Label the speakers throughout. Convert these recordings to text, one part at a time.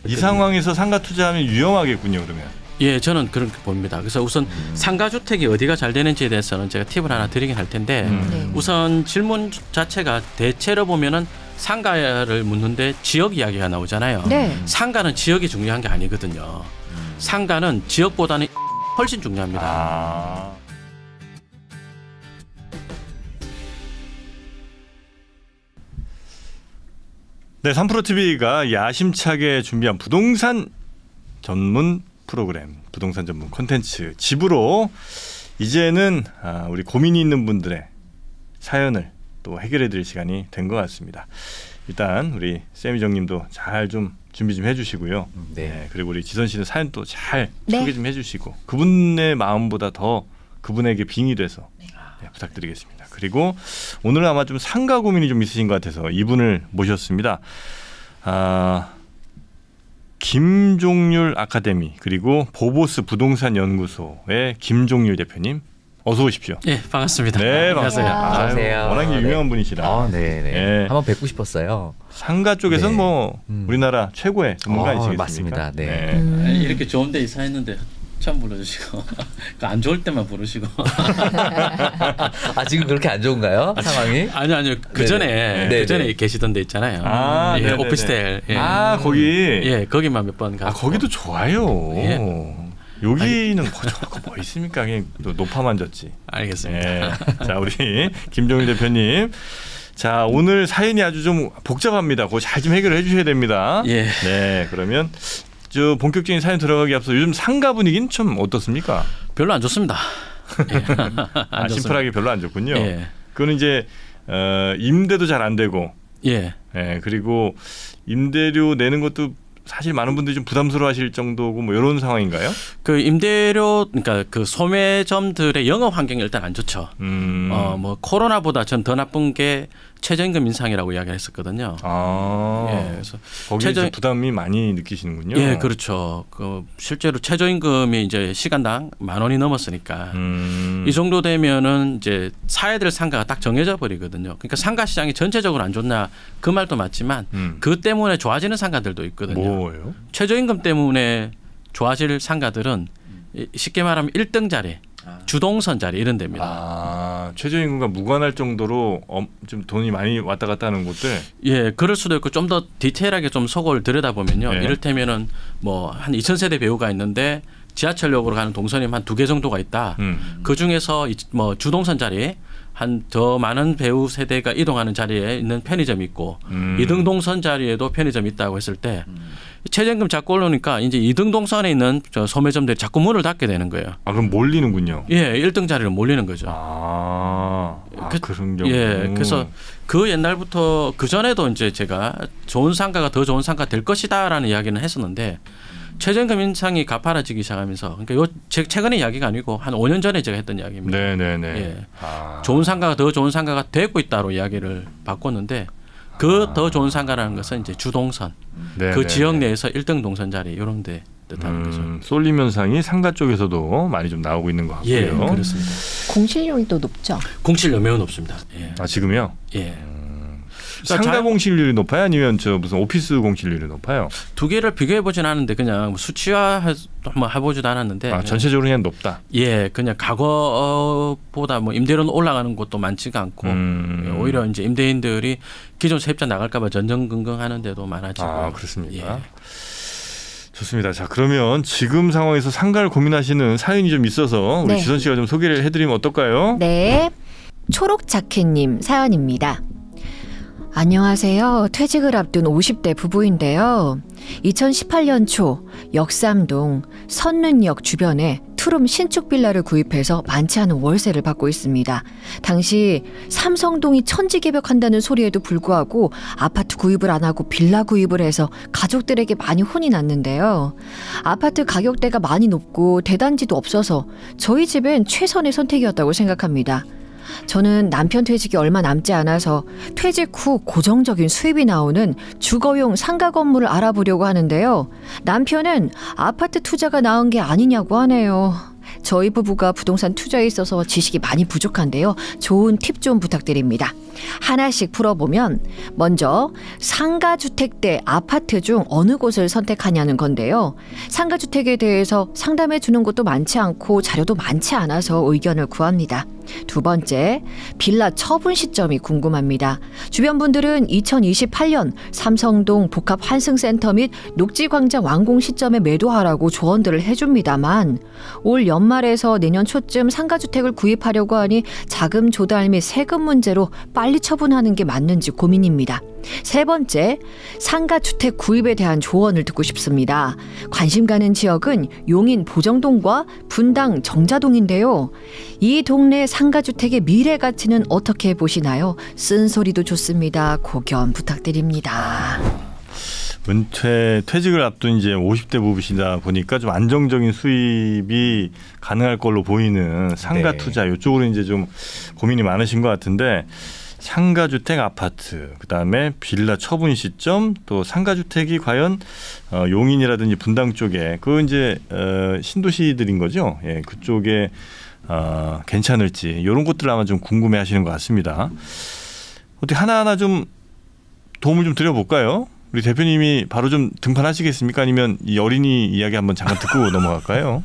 Speaker 1: 이 상황에서 상가 투자하면 위험하겠군요, 그러면.
Speaker 2: 예, 저는 그렇게 봅니다. 그래서 우선 상가주택이 어디가 잘 되는지에 대해서는 제가 팁을 하나 드리긴 할 텐데
Speaker 3: 네.
Speaker 2: 우선 질문 자체가 대체로 보면은 상가를 묻는데 지역 이야기가 나오잖아요.
Speaker 3: 네.
Speaker 2: 상가는 지역이 중요한 게 아니거든요. 상가는 지역보다는 훨씬 중요합니다.
Speaker 1: 아. 네, 3프로TV가 야심차게 준비한 부동산 전문 프로그램, 부동산 전문 콘텐츠 집으로 이제는 우리 고민이 있는 분들의 사연을 또 해결해드릴 시간이 된 것 같습니다. 일단 우리 세미정님도 잘 좀 준비 좀 해주시고요. 네, 그리고 우리 지선 씨는 사연 또 잘 소개 좀 해주시고 그분의 마음보다 더 그분에게 빙의 돼서 부탁드리겠습니다. 그리고 오늘은 아마 좀 상가 고민이 좀 있으신 것 같아서 이분을 모셨습니다. 김종률 아카데미 그리고 보보스 부동산 연구소의 김종률 대표님 어서 오십시오.
Speaker 2: 네, 반갑습니다.
Speaker 1: 네, 반갑습니다.
Speaker 4: 안녕하세요.
Speaker 1: 워낙 유명한 분이시라.
Speaker 4: 네. 한번 뵙고 싶었어요.
Speaker 1: 상가 쪽에서는
Speaker 4: 네.
Speaker 1: 뭐 우리나라 최고의 전문가이시겠습니까?
Speaker 4: 맞습니다. 네.
Speaker 2: 이렇게 좋은데 이사했는데 처음 불러주시고 안 좋을 때만 부르시고.
Speaker 4: 지금 그렇게 안 좋은가요? 상황이?
Speaker 2: 아니요. 그 전에 계시던 데 있잖아요. 예, 오피스텔. 예.
Speaker 1: 거기.
Speaker 2: 예, 거기만 몇 번 가고.
Speaker 1: 거기도 좋아요.
Speaker 2: 예.
Speaker 1: 여기는 뭐 있습니까? 그냥 높아만 졌지.
Speaker 2: 알겠습니다.
Speaker 1: 예. 자, 우리 김종일 대표님. 자, 오늘 사연이 아주 좀 복잡합니다. 그거 잘 좀 해결해 주셔야 됩니다.
Speaker 2: 예.
Speaker 1: 네, 그러면 저 본격적인 사연 들어가기 앞서 요즘 상가 분위기는 좀 어떻습니까?
Speaker 2: 별로 안 좋습니다. 예. 안
Speaker 1: 심플하게 별로 안 좋군요.
Speaker 2: 예.
Speaker 1: 그거는 이제 임대도 잘 안 되고,
Speaker 2: 예,
Speaker 1: 그리고 임대료 내는 것도 사실 많은 분들이 좀 부담스러워하실 정도고 뭐 이런 상황인가요?
Speaker 2: 그 임대료 그러니까 그 소매점들의 영업 환경이 일단 안 좋죠. 뭐 코로나보다 전 더 나쁜 게 최저임금 인상이라고 이야기를 했었거든요.
Speaker 1: 예,
Speaker 2: 그래서
Speaker 1: 거기에 부담이 많이 느끼시는군요.
Speaker 2: 예, 그렇죠. 그 실제로 최저임금이 이제 시간당 10,000원이 넘었으니까 이 정도 되면은 이제 사야 될 상가가 딱 정해져 버리거든요. 그러니까 상가 시장이 전체적으로 안 좋나 그 말도 맞지만 그 때문에 좋아지는 상가들도 있거든요.
Speaker 1: 뭐예요?
Speaker 2: 최저임금 때문에 좋아질 상가들은 쉽게 말하면 1등 자리, 주동선 자리 이런 데입니다.
Speaker 1: 최저임금과 무관할 정도로 좀 돈이 많이 왔다 갔다 하는 곳들.
Speaker 2: 예, 그럴 수도 있고 좀 더 디테일하게 좀 속을 들여다보면요.
Speaker 1: 네.
Speaker 2: 이를테면은 뭐 한 2,000세대 배우가 있는데 지하철역으로 가는 동선이 한 2개 정도가 있다. 그 중에서 뭐 주동선 자리 한 더 많은 배우 세대가 이동하는 자리에 있는 편의점이 있고 2등 동선 자리에도 편의점이 있다고 했을 때 최저임금 자꾸 올라오니까 이제 2등 동선에 있는 저 소매점들이 자꾸 문을 닫게 되는 거예요.
Speaker 1: 그럼 몰리는군요.
Speaker 2: 예, 1등 자리로 몰리는 거죠.
Speaker 1: 그런 경우.
Speaker 2: 예, 그래서 그 옛날부터 그 전에도 이제 제가 좋은 상가가 더 좋은 상가 될 것이다라는 이야기는 했었는데 최저임금 인상이 가파라지기 시작하면서 그러니까 최근의 이야기가 아니고 한 5년 전에 제가 했던 이야기입니다.
Speaker 1: 네네네.
Speaker 2: 예. 좋은 상가가 더 좋은 상가가 되고 있다로 이야기를 바꿨는데 그 더 좋은 상가라는 것은 이제 주동선 그 지역 내에서 1등 동선 자리 이런 데 뜻하는 거죠.
Speaker 1: 쏠림 현상이 상가 쪽에서도 많이 좀 나오고 있는 것 같고요.
Speaker 2: 예, 그렇습니다.
Speaker 3: 공실률이 또 높죠?
Speaker 2: 공실률 매우 높습니다. 예.
Speaker 1: 지금요?
Speaker 2: 예.
Speaker 1: 상가 공실률이 높아요? 아니면 저 무슨 오피스 공실률이 높아요?
Speaker 2: 두 개를 비교해 보진 않았는데 그냥 수치화 한번 해보지도 않았는데
Speaker 1: 전체적으로 그냥 높다.
Speaker 2: 예, 그냥 과거보다 뭐 임대료는 올라가는 곳도 많지가 않고 오히려 이제 임대인들이 기존 세입자 나갈까봐 전전긍긍하는 데도 많아지고.
Speaker 1: 그렇습니까?
Speaker 2: 예.
Speaker 1: 좋습니다. 자, 그러면 지금 상황에서 상가를 고민하시는 사연이 좀 있어서 우리 지선 씨가 좀 소개를 해드리면 어떨까요?
Speaker 3: 네, 초록자켓님 사연입니다. 안녕하세요. 퇴직을 앞둔 50대 부부인데요. 2018년 초 역삼동 선릉역 주변에 투룸 신축 빌라를 구입해서 많지 않은 월세를 받고 있습니다. 당시 삼성동이 천지개벽한다는 소리에도 불구하고 아파트 구입을 안 하고 빌라 구입을 해서 가족들에게 많이 혼이 났는데요. 아파트 가격대가 많이 높고 대단지도 없어서 저희 집엔 최선의 선택이었다고 생각합니다. 저는 남편 퇴직이 얼마 남지 않아서 퇴직 후 고정적인 수입이 나오는 주거용 상가 건물을 알아보려고 하는데요. 남편은 아파트 투자가 나은 게 아니냐고 하네요. 저희 부부가 부동산 투자에 있어서 지식이 많이 부족한데요. 좋은 팁 좀 부탁드립니다. 하나씩 풀어보면 먼저 상가주택 대 아파트 중 어느 곳을 선택하냐는 건데요. 상가주택에 대해서 상담해 주는 곳도 많지 않고 자료도 많지 않아서 의견을 구합니다. 두 번째, 빌라 처분 시점이 궁금합니다. 주변 분들은 2028년 삼성동 복합 환승센터 및 녹지광장 완공 시점에 매도하라고 조언들을 해줍니다만 올 연말에서 내년 초쯤 상가주택을 구입하려고 하니 자금 조달 및 세금 문제로 빨리 처분하는 게 맞는지 고민입니다. 세 번째, 상가주택 구입에 대한 조언을 듣고 싶습니다. 관심 가는 지역은 용인 보정동과 분당 정자동인데요. 이 동네 상가주택의 미래 가치는 어떻게 보시나요? 쓴소리도 좋습니다. 고견 부탁드립니다.
Speaker 1: 퇴직을 앞둔 이제 50대 부부시다 보니까 좀 안정적인 수입이 가능할 걸로 보이는 상가
Speaker 4: 네.
Speaker 1: 투자 이쪽으로 이제 좀 고민이 많으신 것 같은데 상가주택 아파트, 그다음에 빌라 처분 시점, 또 상가주택이 과연 용인이라든지 분당 쪽에 그 이제 신도시들인 거죠. 예, 그쪽에 괜찮을지 이런 것들 아마 좀 궁금해하시는 것 같습니다. 어떻게 하나하나 좀 도움을 좀 드려볼까요? 우리 대표님이 바로 좀 등판하시겠습니까? 아니면 이 어린이 이야기 한번 잠깐 듣고 넘어갈까요?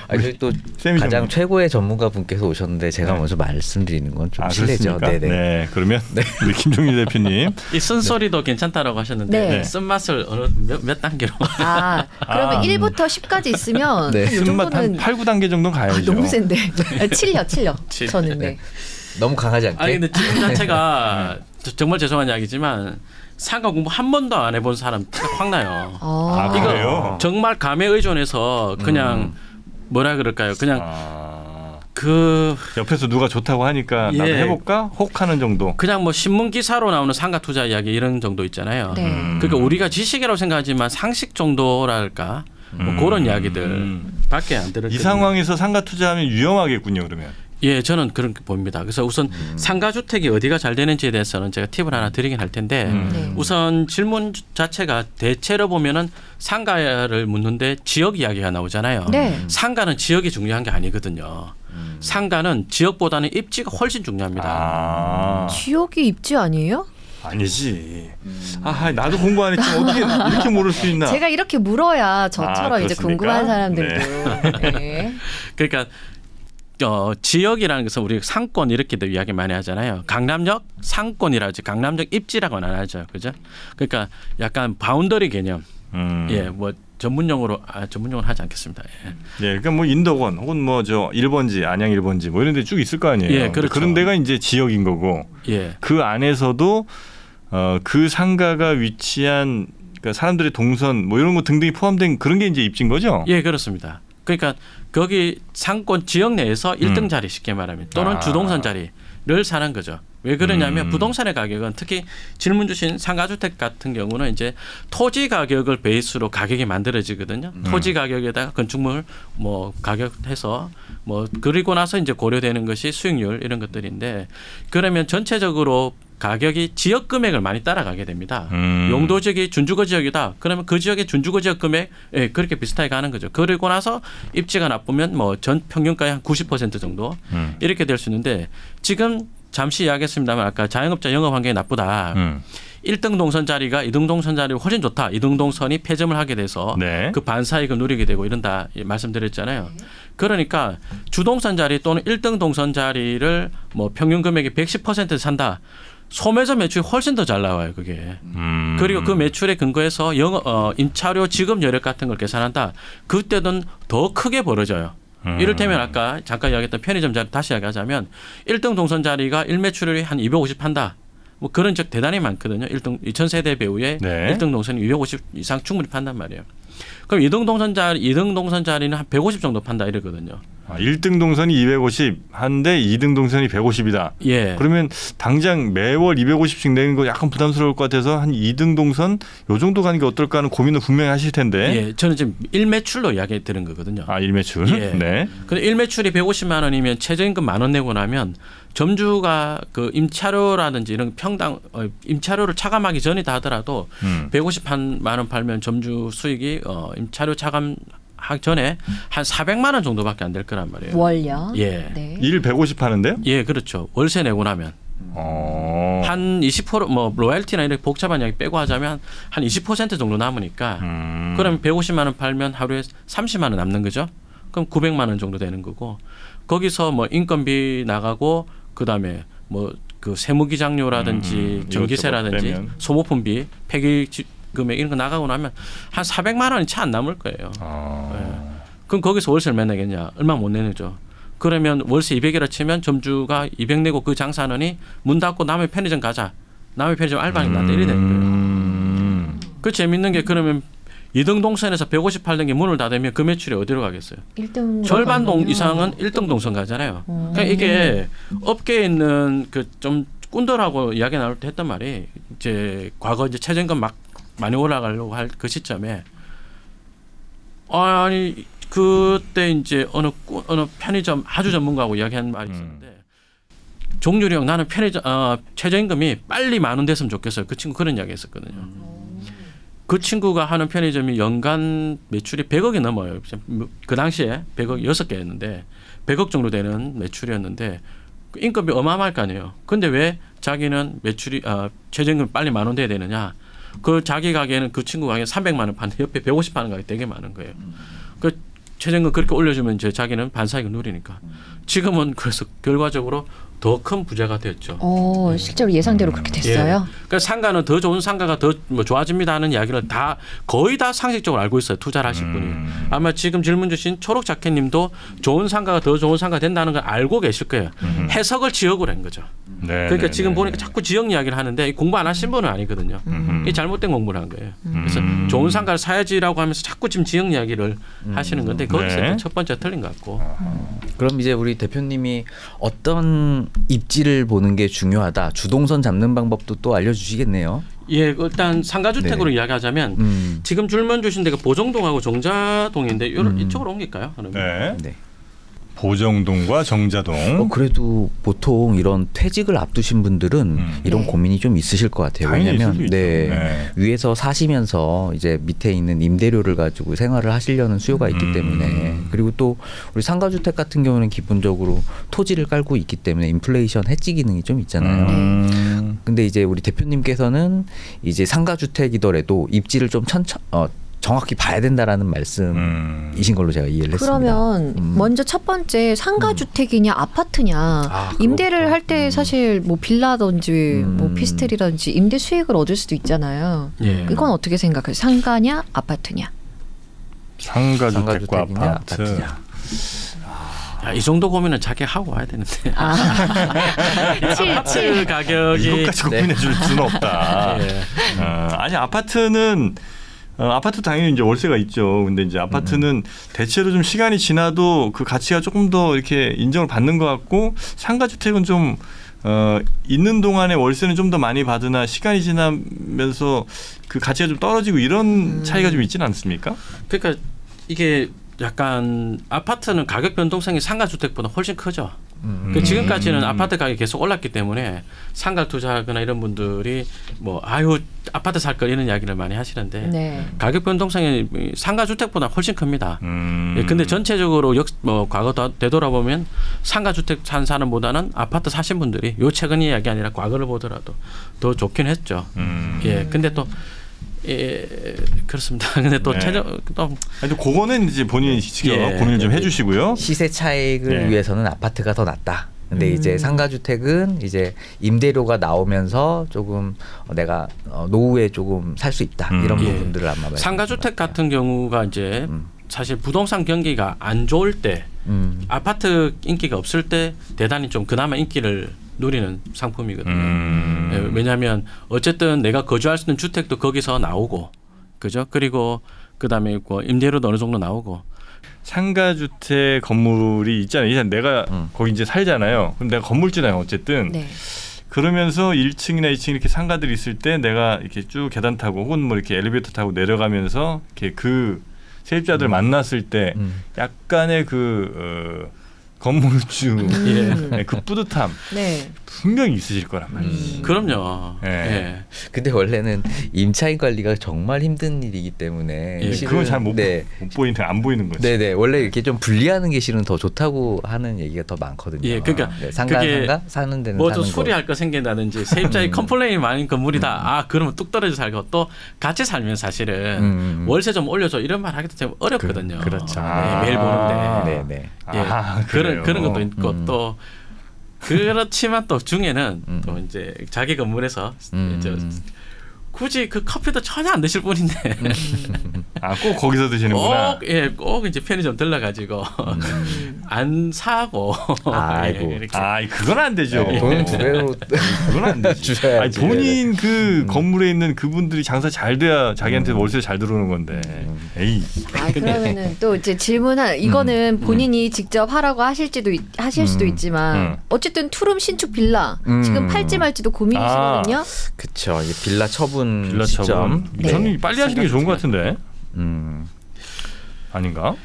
Speaker 4: 저희 또 가장 최고의 전문가 분께서 오셨는데 제가 먼저 말씀드리는 건 좀 실례죠.
Speaker 1: 네네. 네, 그러면 우리 김종률 대표님.
Speaker 2: 이 쓴소리도 괜찮다라고 하셨는데 쓴맛을 어느 몇 단계로?
Speaker 3: 그러면 1부터 10까지 있으면
Speaker 4: 네.
Speaker 3: 이 정도는
Speaker 1: 한 8, 9단계 정도는 가야죠.
Speaker 3: 너무 센데. 7요. 저는 네.
Speaker 4: 너무 강하지 않게.
Speaker 2: 근데 질문 자체가 정말 죄송한 이야기지만 상가 공부 한 번도 안 해본 사람 티가 확 나요. 이거
Speaker 1: 그래요?
Speaker 2: 정말 감에 의존해서 그냥 뭐라 그럴까요? 그냥 그
Speaker 1: 옆에서 누가 좋다고 하니까 나도 해볼까? 혹 하는 정도.
Speaker 2: 그냥 뭐 신문 기사로 나오는 상가 투자 이야기 이런 정도 있잖아요.
Speaker 3: 네.
Speaker 2: 그러니까 우리가 지식이라고 생각하지만 상식 정도랄까 뭐 그런 이야기들 밖에 안 들을.
Speaker 1: 이 상황에서 상가 투자하면 위험하겠군요. 그러면.
Speaker 2: 예, 저는 그렇게 봅니다. 그래서 우선 상가주택이 어디가 잘 되는지에 대해서는 제가 팁을 하나 드리긴 할 텐데 우선 질문 자체가 대체로 보면은 상가를 묻는데 지역 이야기가 나오잖아요.
Speaker 3: 네.
Speaker 2: 상가는 지역이 중요한 게 아니거든요. 상가는 지역보다는 입지가 훨씬 중요합니다.
Speaker 3: 지역이 입지 아니에요?
Speaker 1: 아니지. 나도 공부 안 했지만 어떻게 이렇게 모를 수 있나?
Speaker 3: 제가 이렇게 물어야 저처럼 이제
Speaker 1: 그렇습니까?
Speaker 3: 궁금한 사람들도. 네.
Speaker 2: 그러니까 지역이라는 것은 우리 상권 이렇게도 이야기 많이 하잖아요. 강남역 상권이라지 강남역 입지라고는 안 하죠. 그죠? 그러니까 약간 바운더리 개념. 예, 뭐 전문용어로 하지 않겠습니다. 예,
Speaker 1: 그러니까 뭐 인덕원 혹은 뭐 저 1번지, 안양 1번지 뭐 이런 데 쭉 있을 거 아니에요.
Speaker 2: 예, 그렇죠.
Speaker 1: 그런 데가 이제 지역인 거고.
Speaker 2: 예.
Speaker 1: 그 안에서도 그 상가가 위치한 그러니까 사람들의 동선 뭐 이런 거 등등이 포함된 그런 게 이제 입지인 거죠?
Speaker 2: 예, 그렇습니다. 그러니까 거기 상권 지역 내에서 1등 자리 쉽게 말하면 또는 주동선 자리를 사는 거죠. 왜 그러냐면 부동산의 가격은 특히 질문 주신 상가주택 같은 경우는 이제 토지 가격을 베이스로 가격이 만들어지거든요. 토지 가격에다가 건축물 뭐 가격해서 뭐 그리고 나서 이제 고려되는 것이 수익률 이런 것들인데 그러면 전체적으로 가격이 지역 금액을 많이 따라가게 됩니다. 용도 지역이 준주거 지역이다. 그러면 그 지역의 준주거 지역 금액 그렇게 비슷하게 가는 거죠. 그리고 나서 입지가 나쁘면 뭐 전 평균가의 한 90% 정도 이렇게 될 수 있는데 지금 잠시 이야기했습니다만 아까 자영업자 영업 환경이 나쁘다. 1등 동선 자리가 2등 동선 자리가 훨씬 좋다. 2등 동선이 폐점을 하게 돼서 그 반사이익을 누리게 되고 이런다 말씀드렸잖아요. 그러니까 주동선 자리 또는 1등 동선 자리를 뭐 평균 금액이 110% 산다. 소매점 매출이 훨씬 더 잘 나와요, 그게. 그리고 그 매출에 근거해서 임차료 지급 여력 같은 걸 계산한다. 그때는 더 크게 벌어져요. 이를테면 아까 잠깐 이야기했던 편의점 자리 다시 이야기하자면 1등 동선 자리가 1매출이 한 250 판다. 뭐 그런 적 대단히 많거든요. 2000세대 배우의 1등 동선이 250 이상 충분히 판단 말이에요. 그럼 2등 동선 자리는 한 150 정도 판다 이러거든요.
Speaker 1: 1등 동선이 250 한데 2등 동선이 150이다.
Speaker 2: 예.
Speaker 1: 그러면 당장 매월 250씩 내는 거 약간 부담스러울 것 같아서 한 2등 동선 요 정도 가는 게 어떨까 하는 고민을 분명히 하실 텐데.
Speaker 2: 예, 저는 지금 1매출로 이야기 드린 거거든요.
Speaker 1: 1매출.
Speaker 2: 예.
Speaker 1: 네.
Speaker 2: 근데 1매출이 150만 원이면 최저임금 10,000원 내고 나면 점주가 그 임차료라든지 이런 임차료를 차감하기 전이다 하더라도 150만 원 팔면 점주 수익이 임차료 차감 하기 전에 한 400만 원 정도밖에 안 될 거란 말이에요.
Speaker 3: 월요?
Speaker 2: 예.
Speaker 3: 네.
Speaker 1: 일 150 하는데요?
Speaker 2: 예, 그렇죠. 월세 내고 나면 한 20%뭐 로얄티나 이렇게 복잡한 이야기 빼고 하자면 한 20% 정도 남으니까 그러면 150만 원 팔면 하루에 30만 원 남는 거죠. 그럼 900만 원 정도 되는 거고 거기서 뭐 인건비 나가고 그다음에 뭐 그 세무기장료라든지 전기세라든지 소모품비 폐기 금액 이런 거 나가고 나면 한 400만 원이 채 안 남을 거예요. 예. 그럼 거기서 월세를 몇 내겠냐? 얼마 못 내죠. 그러면 월세 200이라 치면 점주가 200 내고 그 장사하느니 문 닫고 남의 편의점 가자. 남의 편의점 알바니 나한테 이래 되는 거예요. 그 재밌는 게 그러면 2등 동선에서 150 팔던 게 문을 닫으면 그 매출이 어디로 가겠어요?
Speaker 3: 1등
Speaker 2: 절반 이상은 1등 동선 가잖아요. 그러니까 이게 업계에 있는 그 좀 꾼들하고 이야기 나눌 때 했던 말이 이제 과거 이제 최저임금 막 많이 올라가려고 할 그 시점에 아니 그때 이제 어느 편의점 아주 전문가하고 이야기한 말이 있었는데 종률이 형 나는 편의점 최저임금이 빨리 10,000원 됐으면 좋겠어요. 그 친구 그런 이야기 했었거든요. 그 친구가 하는 편의점이 연간 매출이 100억이 넘어요. 그 당시에 100억 6개였는데 100억 정도 되는 매출이었는데 인건비 어마어마할 거 아니에요. 근데 왜 자기는 매출이 최저임금 빨리 10,000원 돼야 되느냐. 그 자기 가게는 그 친구 가게 300만 원 파는데 옆에 150 파는 가게 되게 많은 거예요. 그 최저임금 그렇게 올려주면 이제 자기는 반사이익을 누리니까. 지금은 그래서 결과적으로 더 큰 부자가 됐죠.
Speaker 3: 실제로 예상대로 그렇게 됐어요.
Speaker 2: 예. 그러니까 상가는 더 좋은 상가가 더 뭐 좋아집니다 하는 이야기를 다 거의 다 상식적으로 알고 있어요. 투자를 하실 분이. 아마 지금 질문 주신 초록 자켓님도 좋은 상가가 더 좋은 상가 된다는 걸 알고 계실 거예요. 해석을 지역으로 한 거죠.
Speaker 1: 네,
Speaker 2: 그러니까 지금 보니까 자꾸 지역 이야기를 하는데 공부 안 하신 분은 아니거든요. 이 잘못된 공부를 한 거예요. 그래서 좋은 상가를 사야지라고 하면서 자꾸 지금 지역 이야기를 하시는 건데 거기서
Speaker 1: 네.
Speaker 2: 첫 번째 틀린 것 같고.
Speaker 4: 그럼 이제 우리 대표님이 어떤 입지를 보는 게 중요하다. 주동선 잡는 방법도 또 알려주시겠네요.
Speaker 2: 예, 일단 상가주택으로 이야기하자면 지금 질문 주신 데가 보정동하고 정자동인데 이쪽으로 옮길까요? 그러면?
Speaker 1: 네. 보정동과 정자동.
Speaker 4: 그래도 보통 이런 퇴직을 앞두신 분들은 이런 고민이 좀 있으실 것 같아요. 왜냐하면 위에서 사시면서 이제 밑에 있는 임대료를 가지고 생활을 하시려는 수요가 있기 때문에 그리고 또 우리 상가주택 같은 경우는 기본적으로 토지를 깔고 있기 때문에 인플레이션 해지 기능이 좀 있잖아요. 근데 이제 우리 대표님께서는 이제 상가주택이더라도 입지를 좀 정확히 봐야 된다라는 말씀이신 걸로 제가 이해를 했습니다.
Speaker 3: 그러면 먼저 첫 번째 상가주택이냐 아파트냐 임대를 할 때 사실 뭐 빌라든지 뭐 피스텔이라든지 임대 수익을 얻을 수도 있잖아요. 이건 어떻게 생각해요? 상가냐 아파트냐?
Speaker 1: 상가주택과 아파트냐.
Speaker 2: 이 정도 고민은 자기 하고 와야 되는데. 아파트 가격이
Speaker 1: 이것까지 고민해 줄 수는 없다. 아니 아파트는 아파트 당연히 이제 월세가 있죠. 근데 이제 아파트는 대체로 좀 시간이 지나도 그 가치가 조금 더 이렇게 인정을 받는 것 같고 상가주택은 좀 있는 동안에 월세는 좀 더 많이 받으나 시간이 지나면서 그 가치가 좀 떨어지고 이런 차이가 좀 있지는 않습니까?
Speaker 2: 그러니까 이게 약간 아파트는 가격 변동성이 상가주택보다 훨씬 크죠. 지금까지는 아파트 가격이 계속 올랐기 때문에 상가 투자하거나 이런 분들이 뭐 아파트 살 걸 이런 이야기를 많이 하시는데 가격 변동성이 상가주택보다 훨씬 큽니다. 근데 전체적으로 과거 되돌아보면 상가주택 산 사람보다는 아파트 사신 분들이 요 최근 이야기 아니라 과거를 보더라도 더 좋긴 했죠. 근데 또 그렇습니다. 근데 또
Speaker 1: 그거는 이제 본인이 직접 고민을 좀 해주시고요.
Speaker 4: 시세 차익을 위해서는 아파트가 더 낫다. 근데 이제 상가주택은 이제 임대료가 나오면서 조금 내가 노후에 조금 살 수 있다 이런 부분들을 아마
Speaker 2: 상가주택 같은 경우가 이제 사실 부동산 경기가 안 좋을 때 아파트 인기가 없을 때 대단히 좀 그나마 인기를 누리는 상품이거든요. 왜냐하면 어쨌든 내가 거주할 수 있는 주택도 거기서 나오고, 그죠? 그리고 그다음에 임대료도 어느 정도 나오고.
Speaker 1: 상가주택 건물이 있잖아요. 일단 내가 거기 이제 살잖아요. 그럼 내가 건물주잖아요. 어쨌든. 그러면서 1층이나 2층 이렇게 상가들이 있을 때 내가 이렇게 쭉 계단 타고 혹은 뭐 이렇게 엘리베이터 타고 내려가면서 이렇게 그 세입자들 만났을 때 약간의 건물주
Speaker 2: 예.
Speaker 1: 네, 그 뿌듯함
Speaker 3: 네.
Speaker 1: 분명히 있으실 거란 말이에요.
Speaker 2: 그럼요.
Speaker 1: 예.
Speaker 2: 예.
Speaker 4: 근데 원래는 임차인 관리가 정말 힘든 일이기 때문에
Speaker 2: 예,
Speaker 1: 그건 잘 못 보이는 안 보이는 거죠.
Speaker 4: 네네 원래 이렇게 좀 분리하는 게 실은 더 좋다고 하는 얘기가 더 많거든요.
Speaker 2: 예, 그러니까
Speaker 4: 네, 상가 사는 데는
Speaker 2: 뭐좀
Speaker 4: 사는
Speaker 2: 수리할 거 생긴다든지 세입자의 컴플레인이 많은 건물이다. 그러면 뚝 떨어져 살고 또 같이 살면 사실은 월세 좀 올려줘 이런 말 하기도 좀 어렵거든요.
Speaker 4: 그렇죠.
Speaker 2: 네, 매일 보는데.
Speaker 4: 네네.
Speaker 2: 예, 그런 것도 있고 또 그렇지만 또 중에는 또 이제 자기 건물에서 굳이 그 커피도 전혀 안 드실 분인데
Speaker 1: 꼭 거기서 드시는구나.
Speaker 2: 꼭 이제 편의점 들러가지고 안 사고.
Speaker 4: 아이고.
Speaker 1: 그건 안 되죠.
Speaker 4: 돈 2배로
Speaker 1: 그건 안 되지.
Speaker 4: 주셔야지.
Speaker 1: 본인 그 건물에 있는 그분들이 장사 잘 돼야 자기한테 월세 잘 들어오는 건데. 에이.
Speaker 3: 그러면은 또 이제 질문한 이거는 본인이 직접 하라고 하실 수도 있지만 어쨌든 투룸 신축 빌라 지금 팔지 말지도 고민이시거든요.
Speaker 4: 그렇죠. 빌라 처분
Speaker 1: 시점.
Speaker 3: 네.
Speaker 1: 저는 빨리 하시는 게 좋은 것 같은데. 아닌가?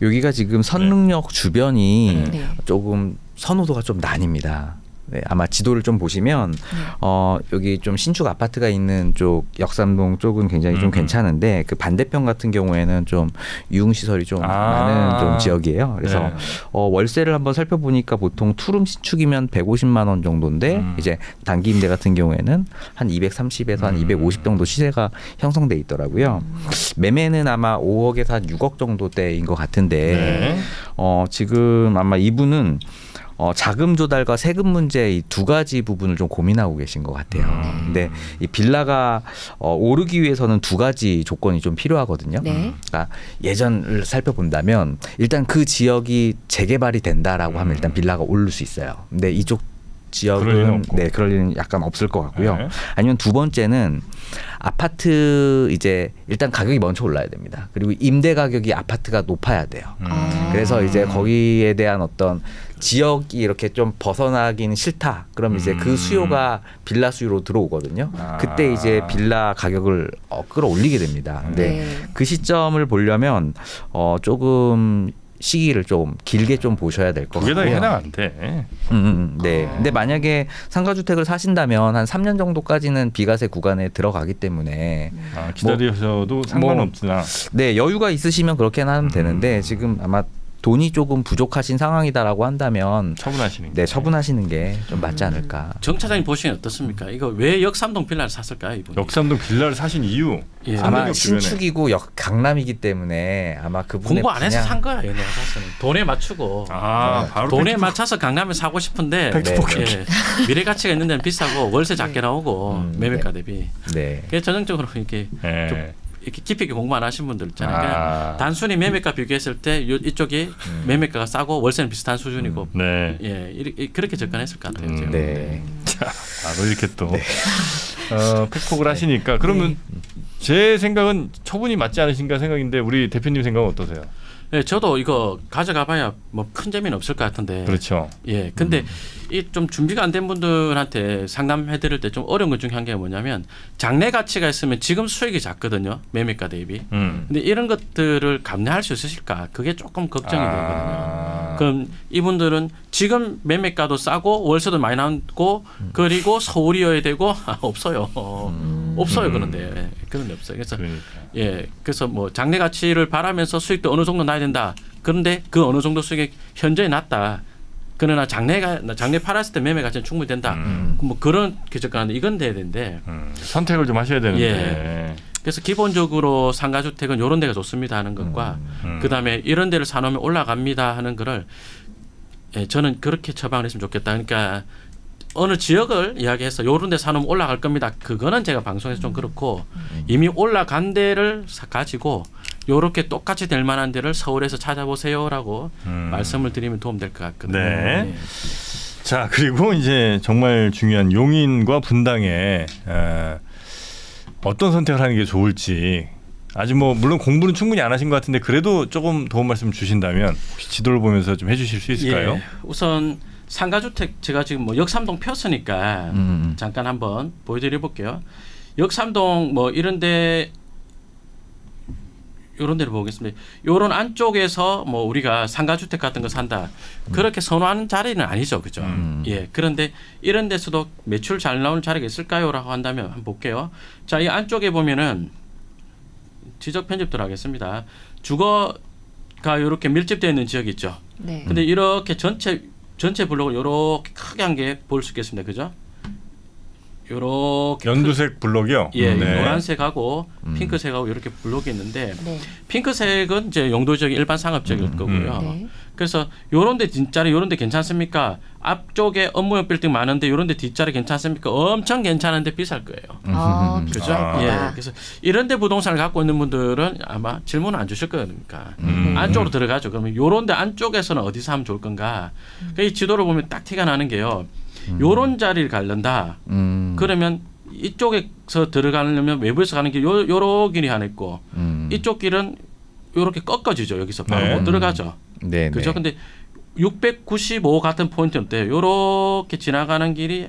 Speaker 4: 여기가 지금 선릉역 주변이
Speaker 3: 네.
Speaker 4: 조금 선호도가 좀 나뉩니다. 네, 아마 지도를 좀 보시면 여기 좀 신축 아파트가 있는 쪽 역삼동 쪽은 굉장히 좀 괜찮은데 그 반대편 같은 경우에는 좀 유흥 시설이 좀 많은 좀 지역이에요. 그래서
Speaker 1: 네.
Speaker 4: 월세를 한번 살펴보니까 보통 투룸 신축이면 150만 원 정도인데 이제 단기 임대 같은 경우에는 한 230에서 한 250 정도 시세가 형성돼 있더라고요. 매매는 아마 5억에서 한 6억 정도대인 것 같은데 지금 아마 이분은 자금 조달과 세금 문제 이 두 가지 부분을 좀 고민하고 계신 것 같아요. 근데 이 빌라가 오르기 위해서는 두 가지 조건이 좀 필요하거든요.
Speaker 3: 네.
Speaker 4: 그러니까 예전을 살펴본다면 일단 그 지역이 재개발이 된다라고 하면 일단 빌라가 오를 수 있어요. 근데 이쪽 지역은 그럴 일은 약간 없을 것 같고요.
Speaker 1: 네.
Speaker 4: 아니면 두 번째는 아파트 이제 일단 가격이 먼저 올라야 됩니다. 그리고 임대 가격이 아파트가 높아야 돼요. 그래서 이제 거기에 대한 어떤 지역이 이렇게 좀 벗어나기는 싫다. 그럼 이제 그 수요가 빌라 수요로 들어오거든요. 그때 이제 빌라 가격을 끌어올리게 됩니다. 근데 그 시점을 보려면 조금 시기를 좀 길게 좀 보셔야 될 것 같고요.
Speaker 1: 그게 다 해당 안 돼.
Speaker 4: 네. 근데 만약에 상가주택을 사신다면 한 3년 정도까지는 비과세 구간에 들어가기 때문에
Speaker 1: 기다리셔도 상관없으나
Speaker 4: 네, 여유가 있으시면 그렇게는 하면 되는데 지금 아마 돈이 조금 부족하신 상황이다라고 한다면 처분하시는 게 좀 맞지 않을까.
Speaker 2: 정 차장님 보시기엔 어떻습니까? 이거 왜 역삼동 빌라를 샀을까요, 이분?
Speaker 1: 역삼동 빌라를 사신 이유?
Speaker 4: 아마 신축이고 강남이기 때문에 아마 그분의
Speaker 2: 공부 안 해서 산 거야, 얘네가 사서는. 돈에 맞추고.
Speaker 1: 바로
Speaker 2: 돈에 맞춰서 강남에 사고 싶은데 미래 가치가 있는 데는 비싸고 월세 작게 나오고 매매가 대비.
Speaker 4: 네.
Speaker 2: 그래서 전형적으로 이렇게 좀 이렇게 깊이 있게 공부 안 하신 분들 있잖아요. 그냥 단순히 매매가 비교했을 때 이쪽이 매매가가 싸고 월세는 비슷한 수준이고, 그렇게 접근했을 것 같아요. 지금.
Speaker 4: 네.
Speaker 1: 바로 이렇게 또 팩폭을 하시니까 그러면 제 생각은 처분이 맞지 않으신가 생각인데 우리 대표님 생각은 어떠세요?
Speaker 2: 네, 저도 이거 가져가봐야 뭐 큰 재미는 없을 것 같은데.
Speaker 1: 그렇죠.
Speaker 2: 예, 근데 이 좀 준비가 안 된 분들한테 상담해드릴 때 좀 어려운 것 중에 한 게 뭐냐면 장래 가치가 있으면 지금 수익이 작거든요, 매매가 대비. 근데 이런 것들을 감내할 수 있으실까? 그게 조금 걱정이 되거든요. 그럼 이분들은 지금 매매가도 싸고 월세도 많이 나오고 그리고 서울이어야 되고 없어요. 없어요. 그런데 없어요. 그래서 그래서 뭐 장래 가치를 바라면서 수익도 어느 정도 나야 된다. 그런데 그 어느 정도 수익이 현저히 낮다. 그러나 장래 팔았을 때 매매 가치는 충분히 된다. 뭐 그런 기적가는데 이건 돼야 되는데
Speaker 1: 선택을 좀 하셔야 되는데.
Speaker 2: 그래서 기본적으로 상가주택은 이런 데가 좋습니다 하는 것과 그다음에 이런 데를 사놓으면 올라갑니다 하는 거를 저는 그렇게 처방을 했으면 좋겠다. 그러니까 어느 지역을 이야기해서 요런 데 사놓으면 올라갈 겁니다. 그거는 제가 방송에서 좀 그렇고 이미 올라간 데를 가지고 요렇게 똑같이 될 만한 데를 서울에서 찾아보세요라고 말씀을 드리면 도움될 것 같거든요.
Speaker 1: 네. 자, 그리고 이제 정말 중요한 용인과 분당에 어떤 선택을 하는 게 좋을지 아직 뭐 물론 공부는 충분히 안 하신 것 같은데 그래도 조금 도움 말씀 주신다면 혹시 지도를 보면서 좀 해주실 수 있을까요?
Speaker 2: 예, 우선 상가주택 제가 지금 뭐 역삼동 폈으니까 잠깐 한번 보여드려 볼게요. 역삼동 뭐 이런데 이런 데를 보겠습니다. 이런 안쪽에서 뭐 우리가 상가주택 같은 거 산다 그렇게 선호하는 자리는 아니죠, 그죠? 예. 그런데 이런 데서도 매출 잘 나오는 자리가 있을까요?라고 한다면 한번 볼게요. 자, 이 안쪽에 보면은 지적 편집 들어가겠습니다. 주거가 이렇게 밀집되어 있는 지역이 있죠.
Speaker 3: 네.
Speaker 2: 근데 이렇게 전체 블록을 이렇게 크게 한 게 볼 수 있겠습니다, 그죠? 요렇게
Speaker 1: 연두색 블록이요.
Speaker 2: 예,
Speaker 1: 네.
Speaker 2: 노란색하고 핑크색하고 이렇게 블록이 있는데
Speaker 3: 네.
Speaker 2: 핑크색은 이제 용도적인 일반 상업적일 거고요.
Speaker 3: 네.
Speaker 2: 그래서 요런데 뒷자리 요런데 괜찮습니까? 앞쪽에 업무용 빌딩 많은데 요런데 뒷자리 괜찮습니까? 엄청 괜찮은데 비쌀 거예요. 그죠? 예. 그래서 이런데 부동산을 갖고 있는 분들은 아마 질문을 안 주실 거니까 안쪽으로 들어가죠. 그러면 요런데 안쪽에서는 어디서 하면 좋을 건가? 이 지도를 보면 딱 티가 나는 게요. 요런 자리를 가려다 그러면 이쪽에서 들어가려면 외부에서 가는 길 요런 길이 하나 있고 이쪽 길은 요렇게 꺾어지죠. 여기서 바로 못 들어가죠.
Speaker 4: 네.
Speaker 2: 그죠? 근데 695 같은 포인트는 어때요? 요렇게 지나가는 길이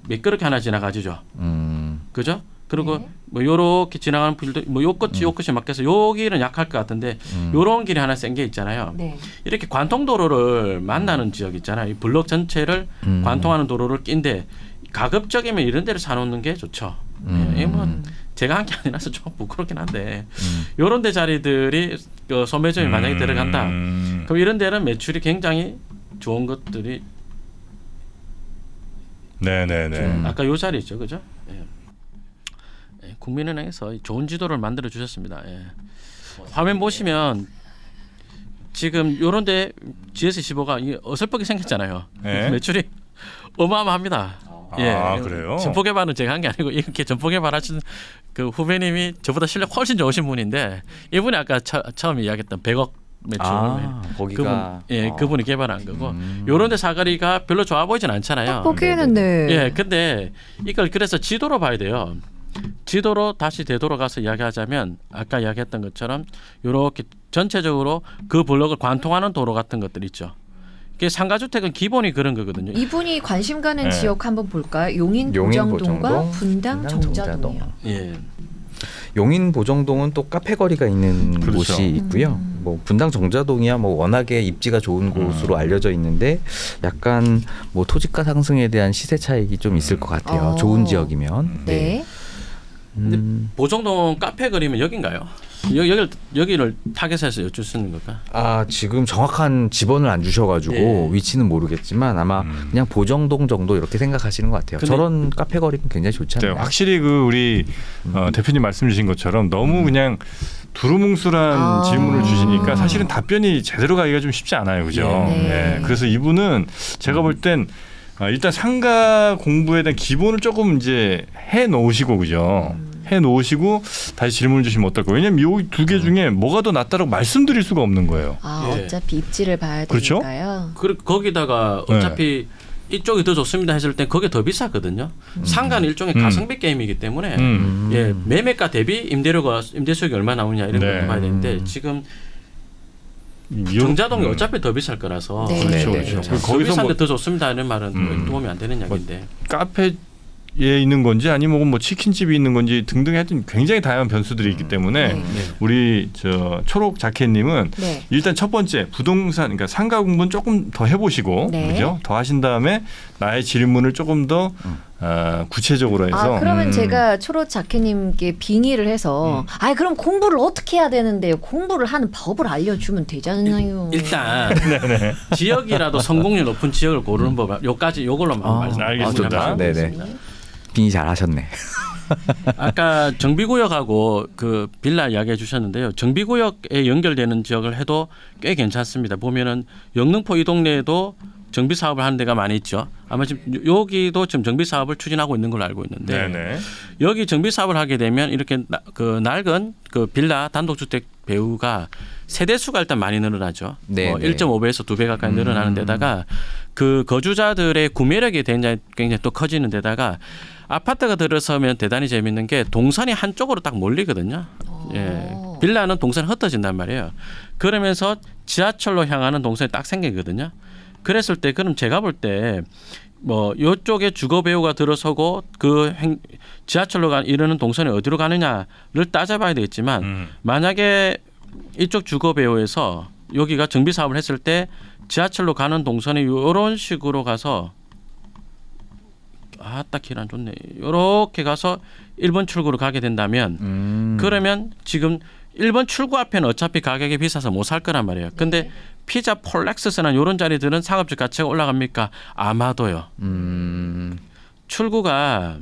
Speaker 2: 매끄럽게 하나 지나가지죠. 그죠? 그리고
Speaker 3: 네.
Speaker 2: 뭐 요렇게 지나가는 길도 뭐 요 끝이 막혀서 요 길은 약할 것 같은데 요런 길이 하나 센 게 있잖아요.
Speaker 3: 네.
Speaker 2: 이렇게 관통도로를 만나는 지역 있잖아요. 이 블록 전체를 관통하는 도로를 낀데 가급적이면 이런 데를 사놓는 게 좋죠. 예, 뭐 제가 한 게 아니라서 좀 부끄럽긴 한데 요런 데 자리들이 그 소매점이 만약에 들어간다. 그럼 이런 데는 매출이 굉장히 좋은 것들이
Speaker 1: 네네네.
Speaker 2: 아까 요 자리 있죠, 그죠? 예. 예, 국민은행에서 좋은 지도를 만들어 주셨습니다. 예. 화면 보시면 지금 요런데 GS15가 어설프게 생겼잖아요.
Speaker 1: 네.
Speaker 2: 매출이 어마어마합니다.
Speaker 1: 아, 그래요?
Speaker 2: 점포 개발은 제가 한 게 아니고 이렇게 점포 개발하신 그 후배님이 저보다 실력 훨씬 좋으신 분인데 이분이 아까 처음 이야기했던 100억 매출
Speaker 4: 거기가
Speaker 2: 그분이 개발한 거고 요런데 사거리가 별로 좋아 보이진 않잖아요.
Speaker 3: 딱 보기에는 네.
Speaker 2: 예, 근데 이걸 그래서 지도로 봐야 돼요. 지도로 다시 되돌아가서 이야기하자면 아까 이야기했던 것처럼 이렇게 전체적으로 그 블록을 관통하는 도로 같은 것들 있죠. 이게 상가주택은 기본이 그런 거거든요.
Speaker 3: 이분이 관심 가는
Speaker 1: 네.
Speaker 3: 지역 한번 볼까요? 용인
Speaker 4: 용인
Speaker 3: 보정동과
Speaker 4: 보정동,
Speaker 3: 분당 정자동이요.
Speaker 2: 예.
Speaker 4: 용인 보정동은 또 카페 거리가 있는
Speaker 1: 그렇죠.
Speaker 4: 곳이 있고요. 뭐 분당 정자동이야 뭐 워낙에 입지가 좋은 곳으로 알려져 있는데 약간 뭐 토지가 상승에 대한 시세 차익이 좀 있을 것 같아요. 좋은 지역이면.
Speaker 3: 네.
Speaker 2: 근데 보정동 카페 그리면 여긴가요? 여기를 타겟해서 여쭐 수 있는 걸까?
Speaker 4: 아 지금 정확한 지번을 안 주셔가지고
Speaker 2: 네.
Speaker 4: 위치는 모르겠지만 아마 그냥 보정동 정도 이렇게 생각하시는 것 같아요.
Speaker 2: 근데
Speaker 4: 저런 카페 거리는 굉장히 좋지
Speaker 1: 네,
Speaker 4: 않나요?
Speaker 1: 확실히 그 우리 대표님 말씀 주신 것처럼 너무 그냥 두루뭉술한 질문을 주시니까 사실은 답변이 제대로 가기가 좀 쉽지 않아요, 그죠?
Speaker 3: 네.
Speaker 1: 네, 그래서 이분은 제가 볼 땐 일단 상가 공부에 대한 기본을 조금 이제 해 놓으시고 그죠? 해 놓으시고 다시 질문을 주시면 어떨까요? 왜냐면 이 두 개 중에 뭐가 더 낫다라고 말씀드릴 수가 없는 거예요.
Speaker 3: 아,
Speaker 2: 예.
Speaker 3: 어차피 입지를 봐야
Speaker 1: 그렇죠?
Speaker 3: 되니까요.
Speaker 2: 거기다가 어차피 이쪽이 더 좋습니다 했을 때 그게 더 비싸거든요. 상가는 일종의 가성비 게임이기 때문에 예, 매매가 대비 임대수익이 얼마 나오냐 이런
Speaker 1: 네.
Speaker 2: 걸 봐야 되는데 지금 정자동이 어차피 더 비쌀 거라서
Speaker 3: 네.
Speaker 1: 그렇죠,
Speaker 4: 네,
Speaker 1: 그렇죠.
Speaker 4: 네.
Speaker 2: 더
Speaker 1: 거기서
Speaker 2: 비싼데
Speaker 1: 뭐
Speaker 2: 더 좋습니다 하는 말은 도움이 안 되는 이야기인데
Speaker 1: 카페에 있는 건지 아니면 뭐 치킨집이 있는 건지 등등 하여튼 굉장히 다양한 변수들이 있기 때문에
Speaker 3: 네.
Speaker 1: 우리 저 초록 자켓님은
Speaker 3: 네.
Speaker 1: 일단 첫 번째 부동산 그러니까 상가 공부는 조금 더 해보시고
Speaker 3: 네.
Speaker 1: 그죠? 더 하신 다음에 나의 질문을 조금 더 구체적으로 해서
Speaker 3: 아, 그러면 제가 초록 자켓님께 빙의를 해서 아, 그럼 공부를 어떻게 해야 되는데요? 공부를 하는 법을 알려주면 되잖아요.
Speaker 2: 일단 지역이라도 성공률 높은 지역을 고르는 법 요걸로만
Speaker 1: 알겠습니다.
Speaker 2: 말씀드리겠습니다.
Speaker 4: 네네. 빙의 잘하셨네.
Speaker 2: 아까 정비구역하고 그 빌라 이야기해 주셨는데요. 정비구역에 연결되는 지역을 해도 꽤 괜찮습니다. 보면은 영등포 이 동네에도 정비 사업을 하는 데가 많이 있죠. 아마 지금 여기도 지금 정비 사업을 추진하고 있는 걸로 알고 있는데
Speaker 1: 네네.
Speaker 2: 여기 정비 사업을 하게 되면 이렇게 그 낡은 그 빌라 단독주택 배우가 세대 수가 일단 많이 늘어나죠.
Speaker 4: 네,
Speaker 2: 뭐
Speaker 4: 네.
Speaker 2: 1.5배에서 2배 가까이 늘어나는 데다가 그 거주자들의 구매력이 굉장히 또 커지는 데다가 아파트가 들어서면 대단히 재밌는 게 동선이 한쪽으로 딱 몰리거든요. 예. 빌라는 동선이 흩어진단 말이에요. 그러면서 지하철로 향하는 동선이 딱 생기거든요. 그랬을 때 그럼 제가 볼 때 뭐 이쪽에 주거 배우가 들어서고 그 지하철로 이르는 동선이 어디로 가느냐를 따져봐야 되겠지만 만약에 이쪽 주거배우에서 여기가 정비 사업을 했을 때 지하철로 가는 동선이 이런 식으로 가서 딱 길 안 좋네. 이렇게 가서 1번 출구로 가게 된다면 그러면 지금 1번 출구 앞에는 어차피 가격이 비싸서 못 살 거란 말이에요. 근데 피자 폴렉스나 이런 자리들은 상업적 가치가 올라갑니까? 아마도요. 출구가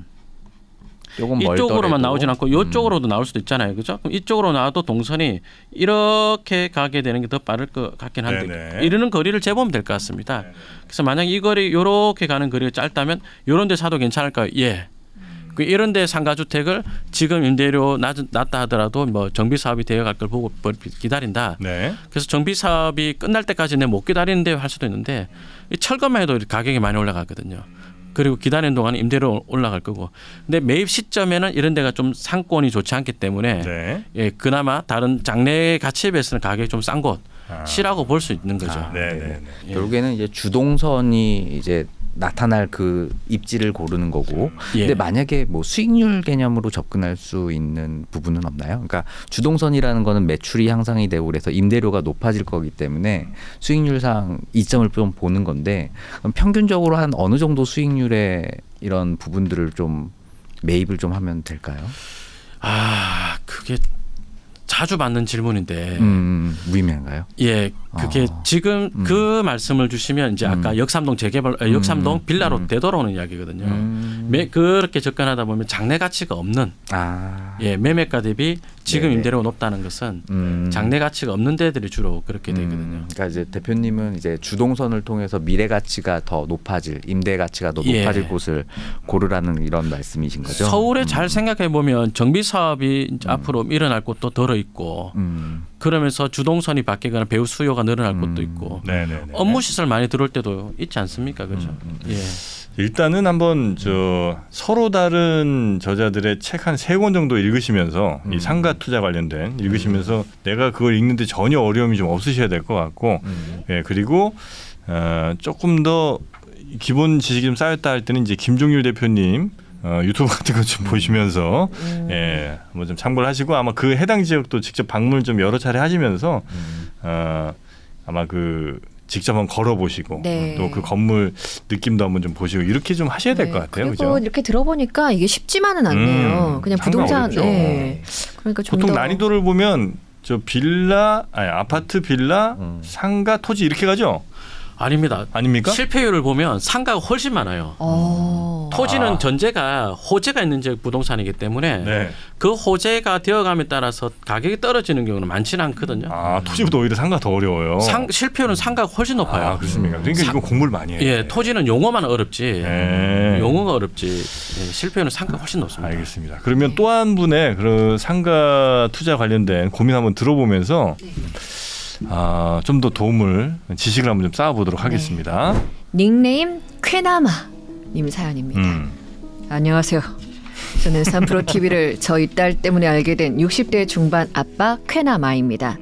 Speaker 2: 이쪽으로만 나오진 않고 이쪽으로도 나올 수도 있잖아요. 그죠? 그럼 이쪽으로 나와도 동선이 이렇게 가게 되는 게 더 빠를 것 같긴 한데
Speaker 1: 네네.
Speaker 2: 이러는 거리를 재보면 될 것 같습니다.
Speaker 1: 네네.
Speaker 2: 그래서 만약 이 거리 이렇게 가는 거리가 짧다면 이런 데 사도 괜찮을까요? 예. 이런 데 상가주택을 지금 임대료 낮다 하더라도 뭐 정비 사업이 되어갈 걸 보고 기다린다.
Speaker 1: 네.
Speaker 2: 그래서 정비 사업이 끝날 때까지 내 못 기다리는데 할 수도 있는데 이 철거만 해도 가격이 많이 올라가거든요. 그리고 기다리는 동안에 임대료 올라갈 거고. 근데 매입 시점에는 이런 데가 좀 상권이 좋지 않기 때문에
Speaker 1: 네.
Speaker 2: 예, 그나마 다른 장래 가치에 비해서는 가격이 좀 싼 곳이라고 볼 수 있는 거죠.
Speaker 1: 네.
Speaker 2: 예.
Speaker 4: 결국에는 이제 주동선이 이제 나타날 그 입지를 고르는 거고.
Speaker 2: 예.
Speaker 4: 근데 만약에 뭐 수익률 개념으로 접근할 수 있는 부분은 없나요? 그러니까 주동선이라는 거는 매출이 향상이 되고 그래서 임대료가 높아질 거기 때문에 수익률상 이점을 좀 보는 건데 그럼 평균적으로 한 어느 정도 수익률의 이런 부분들을 좀 매입을 좀 하면 될까요?
Speaker 2: 그게 자주 받는 질문인데
Speaker 4: 무의미한가요?
Speaker 2: 예, 그게 지금 그 말씀을 주시면 이제 아까 역삼동 재개발, 역삼동 빌라로 되돌아오는 이야기거든요. 그렇게 접근하다 보면 장래 가치가 없는 예, 매매가 대비 지금
Speaker 4: 네네.
Speaker 2: 임대료가 높다는 것은 장래 가치가 없는 데들이 주로 그렇게 되거든요.
Speaker 4: 그러니까 이제 대표님은 이제 주동선을 통해서 미래 가치가 더 높아질, 임대 가치가 더
Speaker 2: 예.
Speaker 4: 높아질 곳을 고르라는 이런 말씀이신 거죠?
Speaker 2: 서울에 잘 생각해 보면 정비 사업이 이제 앞으로 일어날 곳도 덜어 있고 그러면서 주동선이 바뀌거나 배우 수요가 늘어날 곳도 있고
Speaker 1: 네네.
Speaker 2: 업무 시설 많이 들어올 때도 있지 않습니까, 그렇죠? 예.
Speaker 1: 일단은 한번 서로 다른 저자들의 책 한 3권 정도 읽으시면서 이 상가 투자 관련된 읽으시면서 내가 그걸 읽는데 전혀 어려움이 좀 없으셔야 될 것 같고 예, 그리고 조금 더 기본 지식이 좀 쌓였다 할 때는 이제 김종률 대표님 유튜브 같은 거 좀 보시면서 예, 뭐 좀 참고를 하시고 아마 그 해당 지역도 직접 방문을 좀 여러 차례 하시면서 아마 그 직접 한번 걸어보시고
Speaker 3: 네.
Speaker 1: 또 그 건물 느낌도 한번 좀 보시고 이렇게 좀 하셔야 될 것 같아요.
Speaker 3: 그리고
Speaker 1: 그죠?
Speaker 3: 이렇게 들어보니까 이게 쉽지만은 않네요. 그냥 부동산. 네. 그러니까 좀
Speaker 1: 보통
Speaker 3: 더
Speaker 1: 난이도를 보면 아파트 빌라 상가 토지 이렇게 가죠?
Speaker 2: 아닙니다.
Speaker 1: 아닙니까?
Speaker 2: 실패율을 보면 상가가 훨씬 많아요. 토지는 전제가 호재가 있는 지역 부동산이기 때문에
Speaker 1: 네.
Speaker 2: 그 호재가 되어감에 따라서 가격이 떨어지는 경우는 많지는 않거든요.
Speaker 1: 토지보다 오히려 상가 더 어려워요.
Speaker 2: 실패율은 상가가 훨씬 높아요.
Speaker 1: 그렇습니까? 그러니까 이거 공부를 많이 해요.
Speaker 2: 예, 토지는 용어만 어렵지.
Speaker 1: 네.
Speaker 2: 용어가 어렵지. 예, 실패율은 상가가 훨씬 높습니다.
Speaker 1: 알겠습니다. 그러면 또 한 분의 그 상가 투자 관련된 고민 한번 들어보면서 좀 더 지식을 한번 좀 쌓아보도록 하겠습니다.
Speaker 3: 닉네임 쾌나마 님 사연입니다. 안녕하세요. 저는 3프로 TV를 저희 딸 때문에 알게 된 60대 중반 아빠 쾌나마입니다.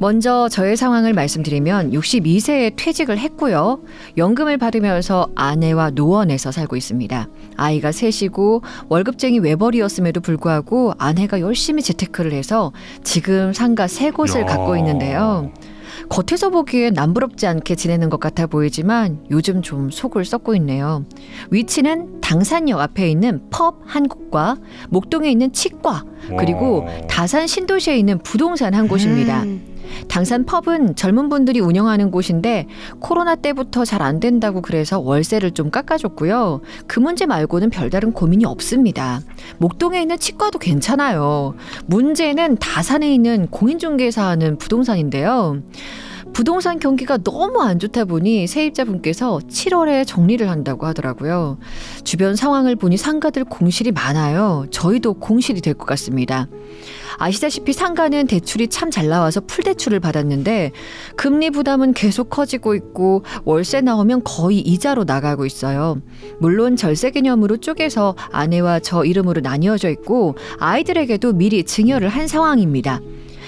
Speaker 3: 먼저 저의 상황을 말씀드리면 62세에 퇴직을 했고요. 연금을 받으면서 아내와 노원에서 살고 있습니다. 아이가 셋이고 월급쟁이 외벌이였음에도 불구하고 아내가 열심히 재테크를 해서 지금 상가 3곳을 갖고 있는데요. 겉에서 보기엔 남부럽지 않게 지내는 것 같아 보이지만 요즘 좀 속을 썩고 있네요. 위치는 당산역 앞에 있는 펍 한 곳과 목동에 있는 치과 그리고 다산 신도시에 있는 부동산 한 곳입니다. 당산 펍은 젊은 분들이 운영하는 곳인데 코로나 때부터 잘 안 된다고 그래서 월세를 좀 깎아줬고요. 그 문제 말고는 별다른 고민이 없습니다. 목동에 있는 치과도 괜찮아요. 문제는 다산에 있는 공인중개사 하는 부동산인데요. 부동산 경기가 너무 안 좋다 보니 세입자분께서 7월에 정리를 한다고 하더라고요. 주변 상황을 보니 상가들 공실이 많아요. 저희도 공실이 될 것 같습니다. 아시다시피 상가는 대출이 참 잘 나와서 풀대출을 받았는데 금리 부담은 계속 커지고 있고 월세 나오면 거의 이자로 나가고 있어요. 물론 절세 개념으로 쪼개서 아내와 저 이름으로 나뉘어져 있고 아이들에게도 미리 증여를 한 상황입니다.